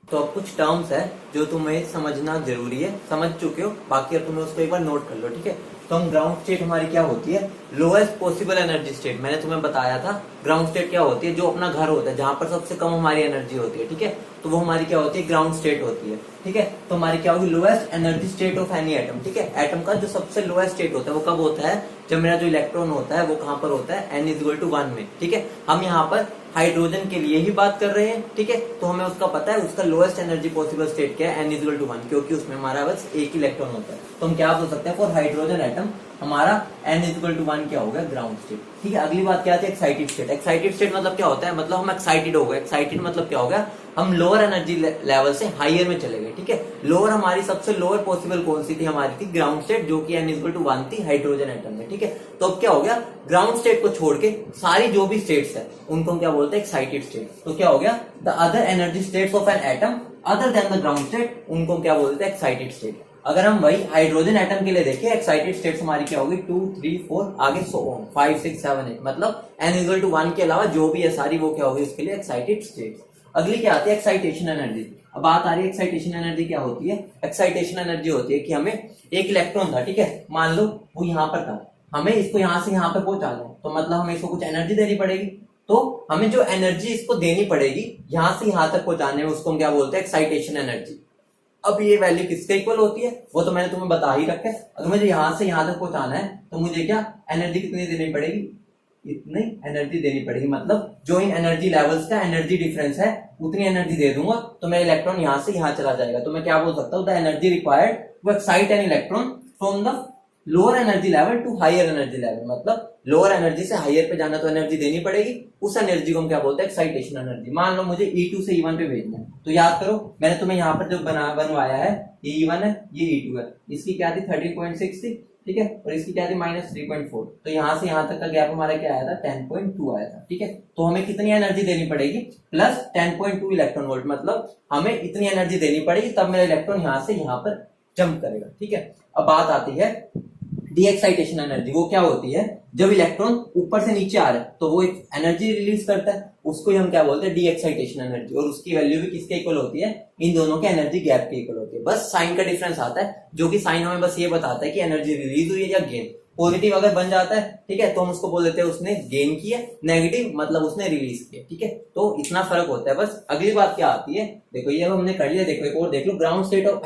तो अब कुछ टर्म्स है जो तुम्हें समझना जरूरी है, समझ चुके हो, बाकी अब तुम्हें उसको एक बार नोट कर लो। ठीक है, तो हम ग्राउंड स्टेट हमारी क्या होती है, लोएस्ट पॉसिबल एनर्जी स्टेट। मैंने तुम्हें बताया था ग्राउंड स्टेट क्या होती है, जो अपना घर होता है जहां पर सबसे कम हमारी एनर्जी होती है। ठीक है, तो वो हमारी क्या होती है, ग्राउंड स्टेट होती है। ठीक है, तो हमारी क्या होगी, lowest energy state of any atom. ठीक है, एटम का जो सबसे लोएस्ट स्टेट होता है वो कब होता है, जब मेरा जो इलेक्ट्रॉन होता है वो कहां पर होता है, n इक्वल टू 1 में। ठीक है, हम यहाँ पर हाइड्रोजन के लिए ही बात कर रहे हैं। ठीक है, तो हमें उसका पता है उसका लोएस्ट एनर्जी पॉसिबल स्टेट क्या है, n इक्वल टू 1, क्योंकि उसमें हमारा बस एक इलेक्ट्रॉन होता है। तो हम क्या बोल सकते हैं, फॉर हाइड्रोजन एटम हमारा n इक्वल टू 1 क्या होगा, ग्राउंड स्टेट। ठीक है, अगली बात क्या आती है, एक्साइटेड स्टेट। एक्साइटेड स्टेट मतलब क्या होता है, मतलब हम एक्साइटेड हो गए। एक्साइटेड मतलब क्या होगा, हम लोअर एनर्जी लेवल से हायर में चले गए। ठीक है, लोअर हमारी सबसे लोअर पॉसिबल कौन सी थी, हमारी थी ग्राउंड स्टेट, जो कि n इक्वल टू 1 थी हाइड्रोजन एटम में। ठीक है, तो अब क्या हो गया, ग्राउंड स्टेट को छोड़ के सारी जो भी स्टेट्स है उनको हम क्या बोलते हैं, एक्साइटेड स्टेट। तो क्या हो गया, the other energy states of an atom other than the ground state, उनको क्या बोलते हैं, एक्साइटेड स्टेट। अगर हम वही हाइड्रोजन एटम के लिए देखें, एक्साइटेड स्टेट्स हमारी क्या होगी, 2 3 4 आगे 5 6 7 8, मतलब n इक्वल टू 1 के अलावा जो भी है सारी वो क्या होगी उसके लिए एक्साइटेड स्टेट्स। अगली क्या आती है, एक्साइटेशन एनर्जी। अब बात आ रही है एक्साइटेशन एनर्जी क्या होती है। एक्साइटेशन एनर्जी होती है कि हमें एक इलेक्ट्रॉन था, ठीक है, मान लो वो यहाँ पर था, हमें इसको यहाँ से यहाँ पर पहुंचाना है, तो मतलब हमें इसको कुछ एनर्जी देनी पड़ेगी। तो हमें जो एनर्जी इसको देनी पड़ेगी यहाँ से यहाँ तक पहुंचाने में, उसको हम क्या बोलते हैं, एक्साइटेशन एनर्जी। अब ये वैल्यू किसके इक्वल होती है वो तो मैंने तुम्हें बता ही रखा है। अगर मुझे यहाँ से यहाँ तक पहुंचाना है तो मुझे क्या एनर्जी कितनी देनी पड़ेगी, इतनी एनर्जी देनी पड़ेगी। मतलब जो इन एनर्जी लेवल्स का एनर्जी डिफरेंस है उतनी एनर्जी दे दूंगा तो मेरा इलेक्ट्रॉन यहाँ से यहाँ चला जाएगा। तो मैं क्या बोल सकता हूँ, the energy required to excite an electron from the lower energy level to higher energy level. मतलब लोअर एनर्जी से हायर पे जाना तो एनर्जी देनी पड़ेगी, उस एनर्जी को हम क्या बोलते हैं, एक्साइटेशन एनर्जी। मान लो मुझे E2 से E1 पे भेजना है, तो याद करो मैंने तुम्हें यहाँ पर जो बनवाया है E1 है, ये E2 है, इसकी क्या थी 13.6 थी, ठीक है, और इसकी क्या थी -3.4। तो यहाँ से यहाँ तक का गैप हमारा क्या आया था, 10.2 आया था। ठीक है, तो हमें कितनी एनर्जी देनी पड़ेगी, प्लस 10.2 इलेक्ट्रॉन वोल्ट, मतलब हमें इतनी एनर्जी देनी पड़ेगी तब मेरा इलेक्ट्रॉन यहाँ से यहाँ पर जंप करेगा। ठीक है, अब बात आती है डी एक्साइटेशन एनर्जी। वो क्या होती है, जब इलेक्ट्रॉन ऊपर से नीचे आ रहा है तो वो एक एनर्जी रिलीज करता है, उसको ही हम क्या बोलते हैं, डी एक्साइटेशन एनर्जी। और उसकी वैल्यू भी किसके इक्वल होती है, इन दोनों के एनर्जी गैप के इक्वल होती है। बस साइन का डिफरेंस आता है, जो कि साइन हमें बस ये बताता है कि एनर्जी रिलीज हुई है या गेन। पॉजिटिव अगर बन जाता है, ठीक है, तो हम उसको बोल देते हैं उसने गेन किया, नेगेटिव मतलब उसने रिलीज किया। ठीक है, तो इतना फर्क होता है बस। अगली बात क्या आती है, देखो ये अब हमने कर लिया, देखो एक और देख लो, ground state of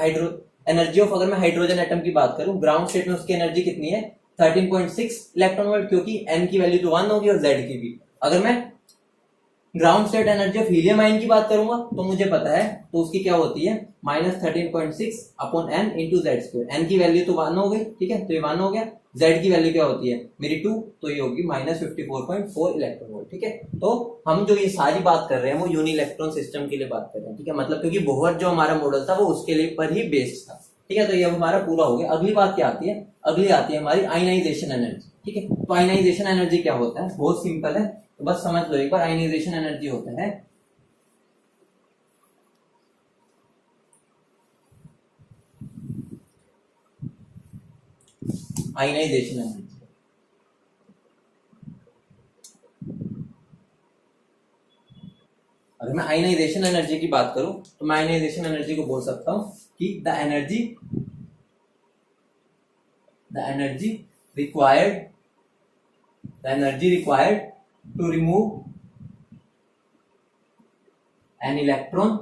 energy of, अगर मैं हाइड्रोजन एटम की बात करूं, ग्राउंड स्टेट में उसकी एनर्जी कितनी है, 13.6 इलेक्ट्रॉन वोल्ट, क्योंकि n की वैल्यू तो 1 होगी और z की भी। अगर मैं ground state energy of helium ion की बात करूंगा तो मुझे पता है, तो उसकी क्या होती है -13.6 upon n into Z square. n की वैल्यू तो 1 हो गई, ठीक है, तो ये 1 हो गया। z की वैल्यू क्या होती है मेरी 2, तो ये होगी -54.4 इलेक्ट्रॉन वोल्ट। ठीक है, तो हम जो ये सारी बात कर रहे हैं वो यूनि इलेक्ट्रॉन सिस्टम के लिए बात कर रहे हैं। ठीक है, मतलब क्योंकि बोहर जो हमारा मॉडल था वो उसके लिए पर ही बेस्ड था। ठीक है, तो ये हमारा पूरा हो गया। अगली बात क्या आती है, अगली आती है हमारी आयनाइजेशन एनर्जी। ठीक है, तो आयनाइजेशन एनर्जी क्या होता है, बहुत सिंपल है, तो बस समझ लो एक बार। आयनाइजेशन एनर्जी होता है आयनाइजेशन एनर्जी, अगर मैं आयनाइजेशन एनर्जी की बात करूं तो मैं आयनाइजेशन एनर्जी को बोल सकता हूं कि the energy required to remove an electron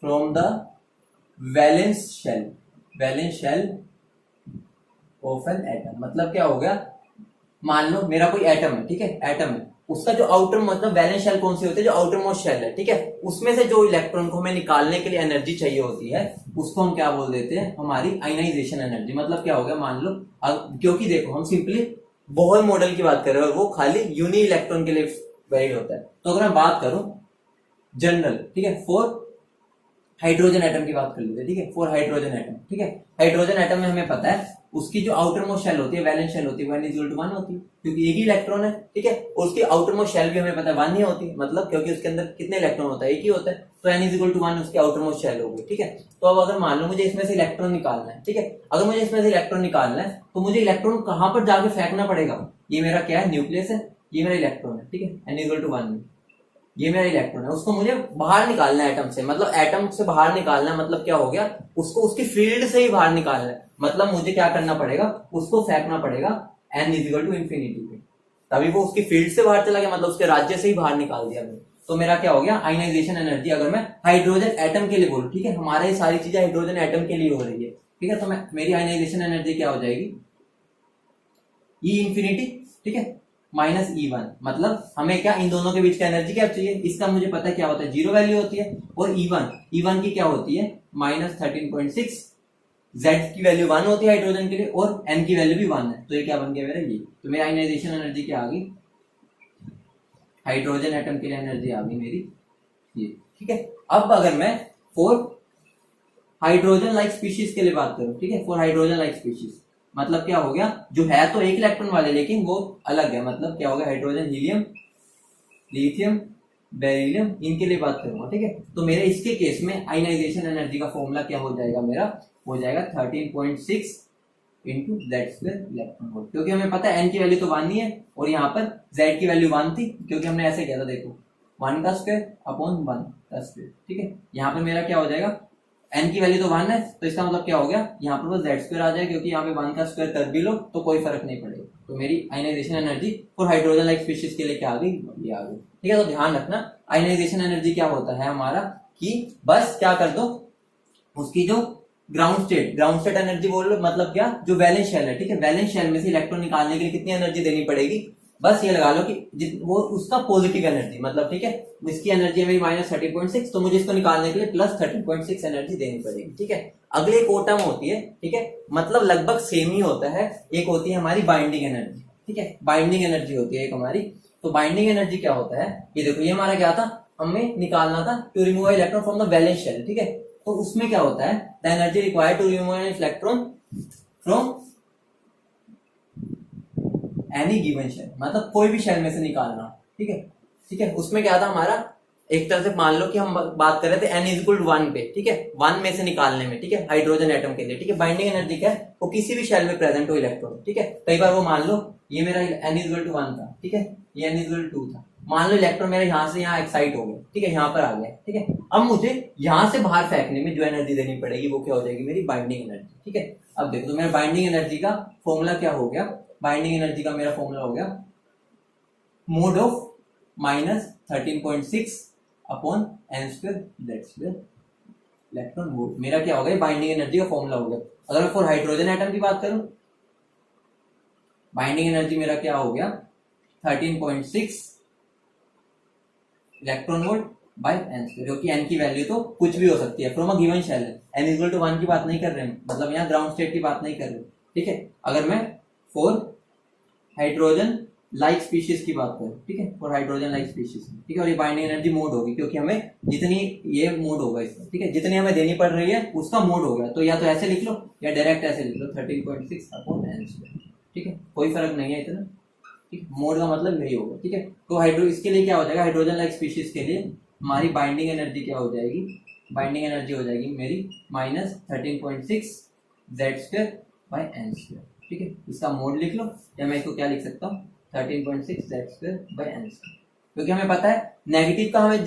from the valence shell of an atom. मतलब क्या हो गया, मान लो मेरा कोई एटम है, ठीक है, एटम है, उसका जो आउटर मतलब वैलेंस शेल कौन सी होती है, जो आउटर मोस्ट शेल है, ठीक है, उसमें से जो इलेक्ट्रॉन को हमें निकालने के लिए एनर्जी चाहिए होती है उसको हम क्या बोल देते हैं, हमारी आयनाइजेशन एनर्जी। मतलब क्या हो गया, मान लो क्योंकि देखो हम सिंपली बोहर मॉडल की बात कर रहे हैं और वो खाली यूनि इलेक्ट्रॉन के लिए वैलिड होता है। तो अगर मैं बात करूं जनरल, ठीक है, फॉर हाइड्रोजन एटम की बात कर लेते हैं, ठीक है। 4 हाइड्रोजन एटम, ठीक है। हाइड्रोजन एटम में हमें पता है उसकी जो आउटर मोस्ट शेल होती है, वैलेंस शेल होती है, 1 इक्वल टू 1 होती है, क्योंकि एक ही इलेक्ट्रॉन है, ठीक है। और उसकी आउटर मोस्ट शेल भी हमें पता है 1 ही होती है, मतलब क्योंकि उसके अंदर कितने इलेक्ट्रॉन होता है, एक ही होता है, तो n इक्वल टू 1 उसकी आउटर मोस्ट शेल होगी, ठीक है। तो अब अगर मान लो मुझे इसमें से इलेक्ट्रॉन निकालना है, ठीक है, अगर मुझे इसमें से इलेक्ट्रॉन निकालना है तो मुझे इलेक्ट्रॉन कहां पर जाके फेंकना पड़ेगा, ये मेरा क्या है, न्यूक्लियस है, ये मेरा इलेक्ट्रॉन है, ठीक है, n इक्वल टू 1 में ये मेरा इलेक्ट्रॉन है, उसको मुझे बाहर निकालना है एटम से, मतलब एटम से बाहर निकालना है, मतलब क्या हो गया, उसको उसकी फील्ड से ही बाहर निकालना है, मतलब मुझे क्या करना पड़ेगा, उसको फेंकना पड़ेगा n इक्वल टू इंफिनिटी पे, तभी वो उसकी फील्ड से बाहर चला गया, मतलब उसके राज्य से ही बाहर निकाल दिया मैंने। तो मेरा क्या हो गया, आयनाइजेशन एनर्जी, अगर मैं हाइड्रोजन एटम के लिए बोलूं, ठीक है, हमारे ये सारी चीजें हाइड्रोजन एटम के लिए हो रही है, ठीक है, तो मैं मेरी आयनाइजेशन एनर्जी क्या हो जाएगी, ई इंफिनिटी, ठीक है, माइनस E1, मतलब हमें क्या इन दोनों के बीच का एनर्जी क्या चाहिए, इसका मुझे पता है क्या होता है, 0 वैल्यू होती है, और E1 की क्या होती है, माइनस 13.6, Z की वैल्यू 1 होती है हाइड्रोजन के लिए, और N की वैल्यू भी 1 है, तो ये क्या बन गया मेरा, ये, तो मेरी आयनाइजेशन एनर्जी क्या आ गई, हाइड्रोजन एटम के लिए एनर्जी आ गई मेरी ये, ठीक है। अब अगर मैं 4 हाइड्रोजन लाइक स्पीशीज के लिए बात करूं, ठीक है, 4 हाइड्रोजन लाइक स्पीशीज, मतलब क्या हो गया, जो है तो एक इलेक्ट्रॉन वाले लेकिन वो अलग है, मतलब क्या हो गया, हाइड्रोजन, हीलियम, लिथियम, बेरिलियम, इनके लिए बात करूंगा, ठीक है। तो मेरे इसके केस में आयनाइजेशन एनर्जी का फॉर्मूला क्या हो जाएगा मेरा, हो जाएगा 13.6 into Z square electron volt, क्योंकि हमें पता है n की वैल्यू तो 1 ही है, और यहाँ पर z की वैल्यू 1 थी, क्योंकि हमने ऐसे किया था, देखो 1 का स्क्वायर अपॉन 1 का स्क्वायर, ठीक है। यहाँ पर मेरा क्या हो जाएगा, n की वैल्यू तो 1 है, तो इसका मतलब क्या हो गया, यहाँ पर बस जेड स्क्वायर आ जाए, क्योंकि यहाँ पे 1 का स्क्वायर कर भी लो तो कोई फर्क नहीं पड़ेगा। तो मेरी ionisation energy for hydrogen like species के लिए क्या आ गई, ये आ गई, ठीक है। तो ध्यान रखना आयनाइजेशन एनर्जी क्या होता है हमारा, कि बस क्या कर दो, उसकी जो ग्राउंड स्टेट एनर्जी बोल लो, मतलब क्या, जो वैलेंस शेल है, ठीक है, वैलेंस शेल में से इलेक्ट्रॉन निकालने के लिए कितनी एनर्जी देनी पड़ेगी, बस ये लगा लो कि वो उसका पॉजिटिव एनर्जी, मतलब ठीक है, इसकी एनर्जी है मेरी माइनस 13.6, तो मुझे इसको निकालने के लिए प्लस 13.6 एनर्जी देनी पड़ेगी, ठीक है। अगले एक और टर्म होती है, ठीक है, मतलब लगभग सेम ही होता है, एक होती है हमारी बाइंडिंग एनर्जी, ठीक है, बाइंडिंग एनर्जी होती है एक हमारी। तो बाइंडिंग एनर्जी क्या होता है, ये देखो, ये हमारा क्या था, हमें निकालना था to remove electron from the valence shell, ठीक है। तो उसमें क्या होता है, the energy required to remove an electron from any given shell, मतलब कोई भी शेल में से निकालना, ठीक है, ठीक है। उसमें क्या था हमारा, एक तरह से मान लो कि हम बात कर रहे थे n इक्वल 1 पे, ठीक है, 1 में से निकालने में, ठीक है, हाइड्रोजन एटम के लिए, ठीक है। बाइंडिंग एनर्जी क्या है, वो किसी भी शेल में प्रेजेंट हो इलेक्ट्रॉन, ठीक है। कई बार वो मान लो ये मेरा n इक्वल टू 1 था, ठीक है, ये n इक्वल टू 2 था, मान लो इलेक्ट्रॉन मेरा यहाँ से यहाँ एक्साइट हो गया, ठीक है, यहाँ पर आ गया, ठीक है। अब मुझे यहाँ से बाहर फेंकने में जो एनर्जी देनी पड़ेगी वो क्या हो जाएगी, मेरी बाइंडिंग एनर्जी, ठीक है। अब देखो, तो मेरा बाइंडिंग एनर्जी का फॉर्मूला क्या हो गया, बाइंडिंग एनर्जी का मेरा फॉर्मूला हो गया mod of minus 13.6 upon N square Z square electron volt, मेरा क्या हो गया, बाइंडिंग एनर्जी का फॉर्मूला हो गया। अगर मैं फॉर हाइड्रोजन एटम की बात करूं, बाइंडिंग एनर्जी मेरा क्या हो गया, 13.6 electron volt by N square, क्योंकि एन की वैल्यू तो कुछ भी हो सकती है, फ्रॉम अ गिवन शेल है, एन इक्वल टू 1 की बात नहीं कर रहे हैं, मतलब यहाँ ग्राउंड स्टेट की बात नहीं कर रहे, ठीक है। अगर मैं फॉर हाइड्रोजन लाइक स्पीशीज की बात करें, ठीक है, फॉर हाइड्रोजन लाइक स्पीशीज, ठीक है, और ये बाइंडिंग एनर्जी मोड होगी, क्योंकि हमें जितनी ये मोड होगा इसमें, ठीक है, जितनी हमें देनी पड़ रही है उसका मोड होगा, तो या तो ऐसे लिख लो या डायरेक्ट ऐसे लिख लो 13.6 अपॉन एन स्क्वायर, ठीक है, कोई फर्क नहीं है इतना, ठीक, मोड का मतलब यही होगा, ठीक है। तो हाइड्रो इसके लिए क्या हो जाएगा, हाइड्रोजन लाइक स्पीशीज के लिए हमारी बाइंडिंग एनर्जी क्या हो जाएगी, बाइंडिंग एनर्जी हो जाएगी मेरी minus 13.6 Z square by N square, ठीक है। इसका मोड लिख लो, या मैं इसको क्या लिख सकता हूँ, 13.6 Z square by N square, क्योंकि हमें पता है नेगेटिव का हमें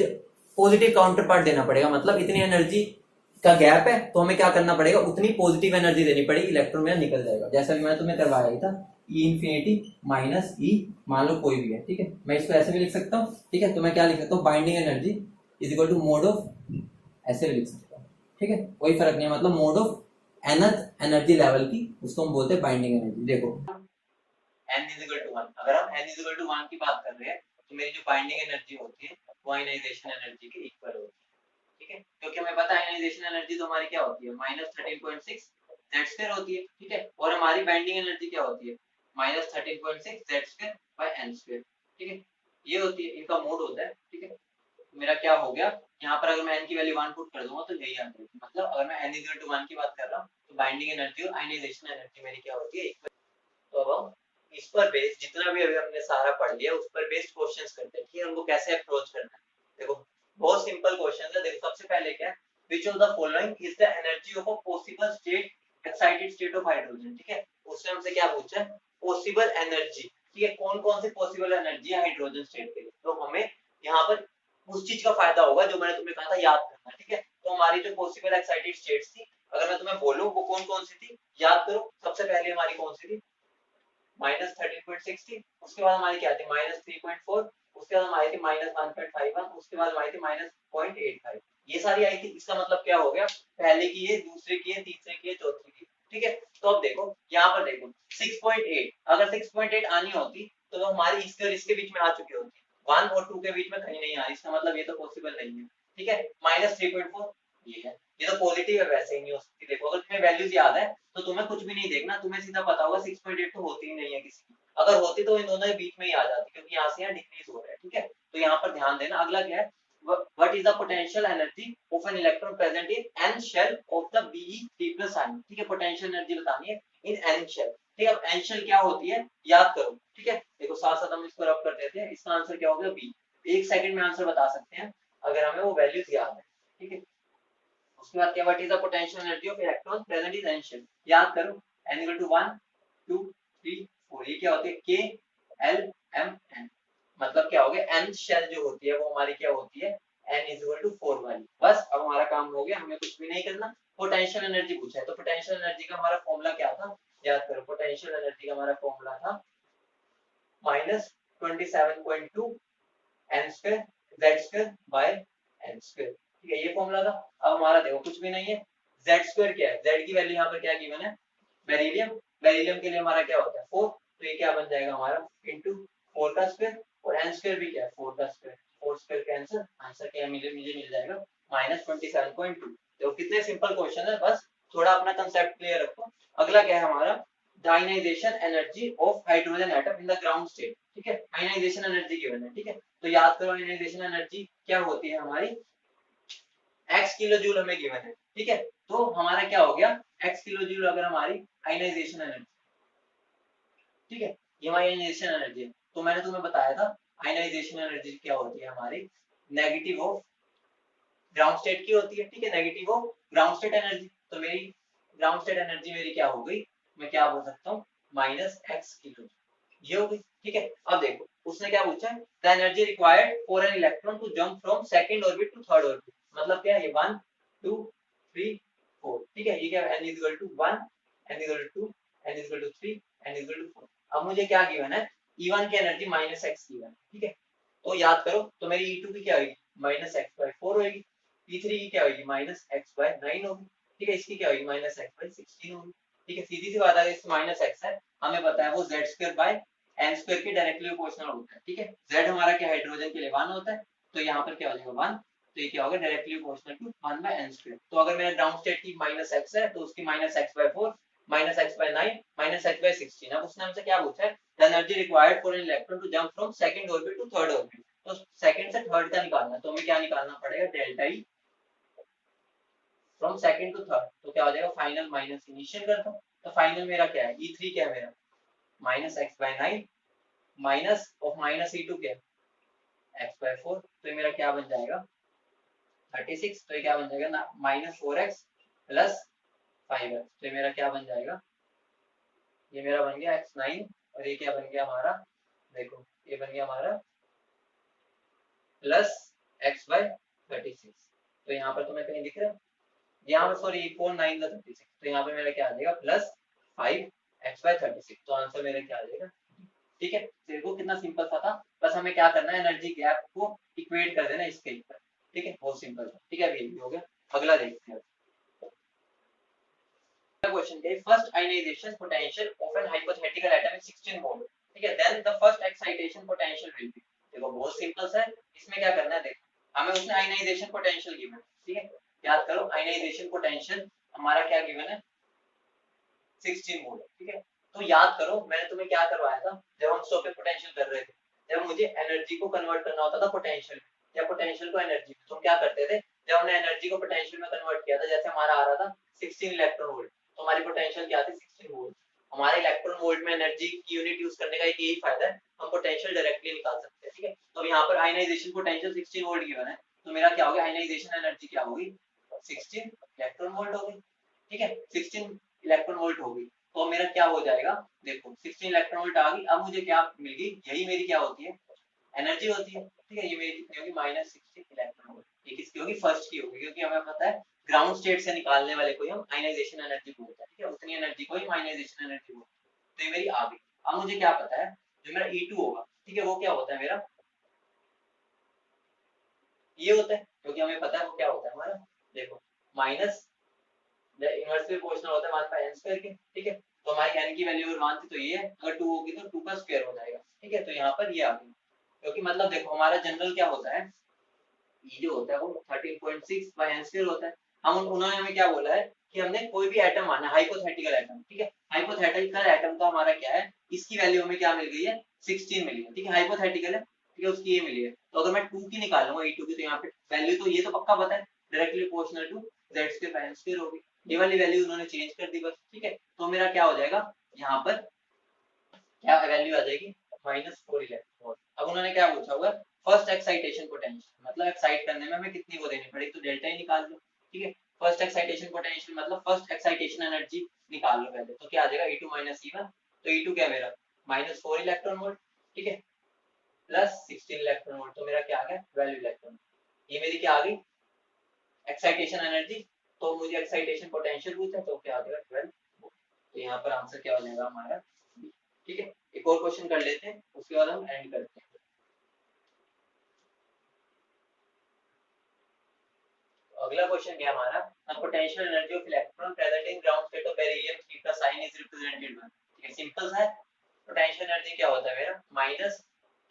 पॉजिटिव काउंटर पार्ट देना पड़ेगा, मतलब इतनी एनर्जी का गैप है तो हमें क्या करना पड़ेगा, उतनी पॉजिटिव एनर्जी देनी पड़ेगी, इलेक्ट्रॉन मेरा निकल जाएगा, जैसा भी मैं तुम्हें करवाया ही था, ई इंफिनिटी माइनस ई, मान लो कोई भी है, ठीक है, मैं इसको ऐसे भी लिख सकता हूँ, ठीक है। तो मैं क्या लिख सकता हूँ, binding energy is equal to mod of, ऐसे भी लिख सकता हूँ, ठीक है, कोई फर्क नहीं है, मतलब mode of nth energy level की, उसको हम बोलते हैं बाइंडिंग एनर्जी। देखो n इज इक्वल टू 1, अगर हम n इज इक्वल टू 1 की बात कर रहे हैं तो मेरी जो बाइंडिंग एनर्जी होती है वो आयनाइजेशन एनर्जी के इक्वल होती है, ठीक है, क्योंकि हमें पता है आयनाइजेशन एनर्जी तो हमारी क्या होती है, माइनस 13.6 जेड स्क्वायर होती है, ठीक है, और हमारी बाइंडिंग एनर्जी क्या होती है, minus 13.6 Z square by N square, ठीक है, ये होती है, इनका मोड होता है, ठीक है। मेरा क्या हो गया, यहाँ पर अगर मैं n की वैल्यू 1 पुट कर दूंगा तो यही आ जाएगी। मतलब अगर मैं n इक्वल टू 1 की बात कर रहा हूँ तो बाइंडिंग एनर्जी और आयनाइजेशन एनर्जी मेरी क्या होती है। तो अब हम इस पर बेस जितना भी अभी हमने सारा पढ़ लिया उस पर बेस्ड क्वेश्चंस करते हैं, ठीक है, उनको कैसे अप्रोच करना है। देखो बहुत सिंपल क्वेश्चन है। देखो सबसे पहले क्या है, which of the following is the energy of a possible state excited state of hydrogen, ठीक है, उसने हमसे क्या पूछा है, पॉसिबल एनर्जी, ठीक है, कौन कौन सी पॉसिबल एनर्जी है हाइड्रोजन स्टेट के लिए। तो हमें यहाँ पर उस चीज का फायदा होगा जो मैंने तुम्हें कहा था याद करना, ठीक है। तो हमारी जो पॉसिबल एक्साइटेड स्टेट्स थी, अगर मैं तुम्हें बोलूं वो कौन कौन सी थी, याद करो। सबसे पहले हमारी कौन सी थी, -13.6 थी, उसके बाद हमारी क्या थी -3.4, उसके बाद हमारी थी -1.51, उसके बाद हमारी थी -0.85। ये सारी आई थी। इसका मतलब क्या हो गया, पहले की है, दूसरे की है, तीसरे की है, चौथी की, ठीक है। तो अब देखो यहाँ पर देखो 6.8, अगर 6.8 आनी होती तो हमारी इसके और इसके बीच में आ चुकी होती, 1 और 2 के बीच में कहीं नहीं आ रही, इसका मतलब ये तो पॉसिबल नहीं है, ठीक है। -3.4 ये है, ये तो पॉजिटिव है, वैसे ही नहीं हो सकती। देखो अगर तुम्हें वैल्यूज याद है तो तुम्हें कुछ भी नहीं देखना, तुम्हें सीधा पता होगा 6.8 तो होती ही नहीं है किसी की, अगर होती तो इन दोनों के बीच में ही आ जाती, क्योंकि यहाँ से यहाँ डिक्रीज हो रहा है, ठीक है। तो यहाँ पर ध्यान देना। अगला क्या है, what is the potential energy of an electron present in n shell of the Be3+ ion, ठीक है, पोटेंशियल एनर्जी बतानी है इन n shell, ठीक है। अब n shell क्या होती है याद करो, ठीक है। देखो साथ साथ हम इसको रब कर देते हैं, इसका आंसर क्या होगा बी। एक सेकंड में आंसर बता सकते हैं अगर हमें वो वैल्यूज याद है, ठीक है। उसके बाद क्या, what is the potential energy of electron present in n shell, याद करो n इक्वल टू 1 2 3 4, ये क्या होती है k l m n, मतलब क्या हो गया n शेल जो होती है वो हमारी क्या होती है n इक्वल टू 4 वाली। बस अब हमारा काम हो गया, हमें कुछ भी नहीं करना। पोटेंशियल एनर्जी पूछा है तो पोटेंशियल एनर्जी का हमारा फॉर्मूला क्या था, याद करो। पोटेंशियल एनर्जी का हमारा फॉर्मूला था -27.2 n square z square by n square, ठीक है, ये फॉर्मूला था। अब हमारा देखो कुछ भी नहीं है, z स्क्वायर क्या है, z की वैल्यू यहाँ पर क्या गिवन है, बेरिलियम, बेरिलियम के लिए हमारा क्या होता है 4, तो ये क्या बन जाएगा हमारा इनटू 4 का स्क्वायर, और n स्क्वायर भी क्या है 4 का स्क्वायर, 4 स्क्वायर कैंसिल, आंसर क्या मिले मुझे मिल जाएगा -27.2। देखो कितने सिंपल क्वेश्चन है, बस थोड़ा अपना कांसेप्ट क्लियर रखो। अगला क्या है हमारा, ionisation energy of hydrogen atom in the ground state, ठीक है, आयनाइजेशन एनर्जी गिवन है, ठीक है। तो याद करो आयनाइजेशन एनर्जी क्या होती है हमारी, x किलो जूल हमें गिवन है, ठीक है। तो हमारा क्या हो गया x किलो जूल अगर हमारी आयनाइजेशन एनर्जी, ठीक है, ये हमारी आयनाइजेशन एनर्जी है। तो मैंने तुम्हें बताया था आयनाइजेशन एनर्जी क्या होती है हमारी, नेगेटिव ऑफ ग्राउंड स्टेट की होती है, ठीक है, negative of ground state energy. तो मेरी ग्राउंड स्टेट एनर्जी मेरी क्या हो गई, मैं क्या बोल सकता हूँ -x किलो, ये हो गई, ठीक है। अब देखो उसने क्या पूछा है, the energy required for an electron to jump from second orbit to third orbit, मतलब क्या है ये 1 2 3 4, ठीक है, ये क्या है n equal to 1 n equal to 2 n equal to 3 n equal to 4। अब मुझे क्या गिवन है, E1 की एनर्जी -x गिवन है, ठीक है। तो याद करो, तो मेरी E2 की क्या होगी -x/4 होगी, E3 की क्या होगी -x/9 होगी, ठीक है, इसकी क्या होगी -x/16 होगी, ठीक है। सीधी सी बात है, इस -x है, हमें पता है वो z² बाय n स्क्वायर के डायरेक्टली प्रोपोर्शनल होता है, ठीक है। z हमारा क्या हाइड्रोजन के लिए 1 होता है, तो यहाँ पर क्या हो जाएगा 1, तो ये क्या होगा directly proportional to 1 by n square. तो अगर मेरा ग्राउंड स्टेट की -x है तो उसकी -x/4 -x/9 -x/16। अब उसने हमसे क्या पूछा है, the energy required for an electron to jump from second orbit to third orbit, तो सेकंड से थर्ड का निकालना है, तो हमें क्या निकालना पड़ेगा delta E from second to third, तो क्या हो जाएगा फाइनल माइनस इनिशियल करता हूं, तो फाइनल मेरा क्या है E3 क्या है मेरा -x/9 माइनस ऑफ -E2 क्या है x/4, तो ये मेरा क्या बन जाएगा 36, तो ये क्या बन जाएगा ना -4x प्लस 5x, तो ये मेरा क्या बन जाएगा, ये मेरा बन गया x9, और ये क्या बन गया हमारा, देखो ये बन गया हमारा प्लस x/36। तो यहाँ पर तुम्हें कहीं दिख रहा है, यहाँ पर सॉरी 4 9 36, तो यहाँ पे मेरा क्या आ जाएगा प्लस 5x/36, तो आंसर मेरा क्या आ जाएगा, ठीक है। देखो कितना सिंपल सा था, बस हमें क्या करना है एनर्जी गैप को इक्वेट कर देना इसके ऊपर, ठीक है, बहुत सिंपल था, ठीक है। अभी ये हो गया, अगला देखते हैं। क्वेश्चन के first ionisation potential of an hypothetical atom is 16 volt, ठीक है, then the first excitation potential will be. देखो बहुत सिंपल सा है, इसमें क्या करना है, देखो हमें उसने आयनाइजेशन पोटेंशियल गिवन है, ठीक है, याद करो आयनाइजेशन पोटेंशियल हमारा क्या गिवन है 16 वोल्ट, ठीक है। तो याद करो मैंने तुम्हें क्या करवाया था जब हम स्टॉपिंग पोटेंशियल कर रहे थे, जब मुझे एनर्जी को कन्वर्ट करना होता था पोटेंशियल, या पोटेंशियल को एनर्जी में। तो हम क्या करते थे, जब हमने एनर्जी को पोटेंशियल में कन्वर्ट किया था, जैसे हमारा आ रहा था 16 इलेक्ट्रॉन वोल्ट, तो हमारी पोटेंशियल क्या थी 16 वोल्ट। हमारे इलेक्ट्रॉन वोल्ट में एनर्जी की यूनिट यूज करने का एक यही फायदा है, हम पोटेंशियल डायरेक्टली निकाल सकते हैं। ठीक है, तो यहाँ पर आयनाइजेशन पोटेंशियल 16 वोल्ट गिवन है, तो मेरा क्या होगा, आयनाइजेशन एनर्जी क्या होगी 16 इलेक्ट्रॉन वोल्ट होगी। ठीक है, 16 इलेक्ट्रॉन वोल्ट होगी, तो मेरा क्या हो जाएगा, देखो 16 इलेक्ट्रॉन वोल्ट आ गई। अब मुझे क्या मिल गई, यही मेरी क्या होती है, एनर्जी होती है। ठीक है, ये मेरी कितनी होगी, -16 इलेक्ट्रॉन वोल्ट। ये किसकी होगी, फर्स्ट की होगी, क्योंकि हमें पता है ग्राउंड स्टेट से निकालने वाले को हम आयनाइजेशन एनर्जी बोलते हैं। ठीक है, उतनी एनर्जी को ही आयनाइजेशन एनर्जी बोलते हैं। तो ये मेरी आ गई। अब मुझे क्या पता है, जो मेरा E2 होगा, ठीक है, वो क्या होता है मेरा, ये होता है, क्योंकि हमें पता है वो क्या होता है हमारा, देखो माइनस इनवर्सली प्रोपोर्शनल होता है 1 बाय n स्क्वायर के। ठीक है, तो हमारी n की वैल्यू अगर 1 थी तो ये है, अगर 2 होगी तो 2 का स्क्वायर हो जाएगा। ठीक है, तो यहाँ पर ये आ गई, क्योंकि मतलब देखो हमारा जनरल क्या होता है, ये जो होता है वो 13.6 बाय n स्क्वायर होता है। उन्होंने हमें क्या बोला है कि हमने कोई भी एटम माना, हाइपोथेटिकल एटम। ठीक है, हाइपोथेटिकल एटम का हमारा क्या है, इसकी वैल्यू हमें क्या मिल गई है, 16 मिली है। ठीक है, हाइपोथेटिकल है, ठीक है, उसकी ये मिली है। तो अगर मैं 2 की निकालूंगा E2 की, तो यहाँ पे वैल्यू तो ये तो पक्का पता है, directly proportional to z square by n square होगी। ये वाली वैल्यू उन्होंने चेंज कर दी बस। ठीक है, तो मेरा क्या हो जाएगा, यहाँ पर क्या वैल्यू आ जाएगी, -4 इलेक्ट्रॉन। अब उन्होंने क्या पूछा होगा, फर्स्ट एक्साइटेशन पोटेंशियल, मतलब एक्साइट करने में हमें कितनी वो देनी पड़ेगी, तो डेल्टा ही निकाल लो। ठीक है, फर्स्ट एक्साइटेशन पोटेंशियल मतलब फर्स्ट एक्साइटेशन एनर्जी निकाल लो पहले, तो क्या आ जाएगा E2 E1। तो E2 क्या है मेरा, -4 इलेक्ट्रॉन वोल्ट। ठीक है, प्लस 16 इलेक्ट्रॉन वोल्ट, तो मेरा क्या आ गया 12 इलेक्ट्रॉन। ये मेरी क्या आ गई, एक्साइटेशन एनर्जी। तो मुझे एक्साइटेशन पोटेंशियल पूछा, तो क्या आ जाएगा 12। तो यहाँ पर आंसर क्या हो जाएगा हमारा। ठीक है, एक और क्वेश्चन कर लेते हैं, उसके बाद हम एंड करते हैं। तो अगला क्वेश्चन क्या हमारा, potential energy of electron present in ground state of beryllium 3 का साइन इज रिप्रेजेंटेड बाय। ठीक है, सिंपल सा है। पोटेंशियल एनर्जी क्या होता है मेरा, माइनस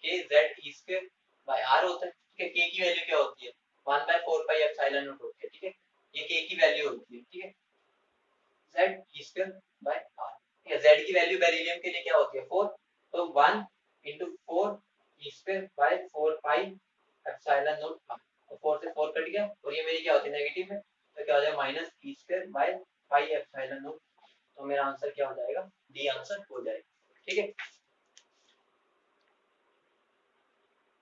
के Z E square by r होता है। ठीक है, के की वैल्यू क्या होती है, 1/4 पाई एप्सिलॉन नॉट होती है। ठीक है, ये के की वैल्यू होती है। ठीक है, Z E square by r. ठीक है, जेड की वैल्यू बेरिलियम के लिए क्या होती है 4, तो 1 into 4 e square by 4 pi epsilon nought r. तो 4 से 4 कट गया, और ये मेरी क्या होती है नेगेटिव में, तो क्या हो जाएगा minus E square by pi epsilon not. तो मेरा आंसर क्या हो जाएगा, डी आंसर हो जाएगा। ठीक है,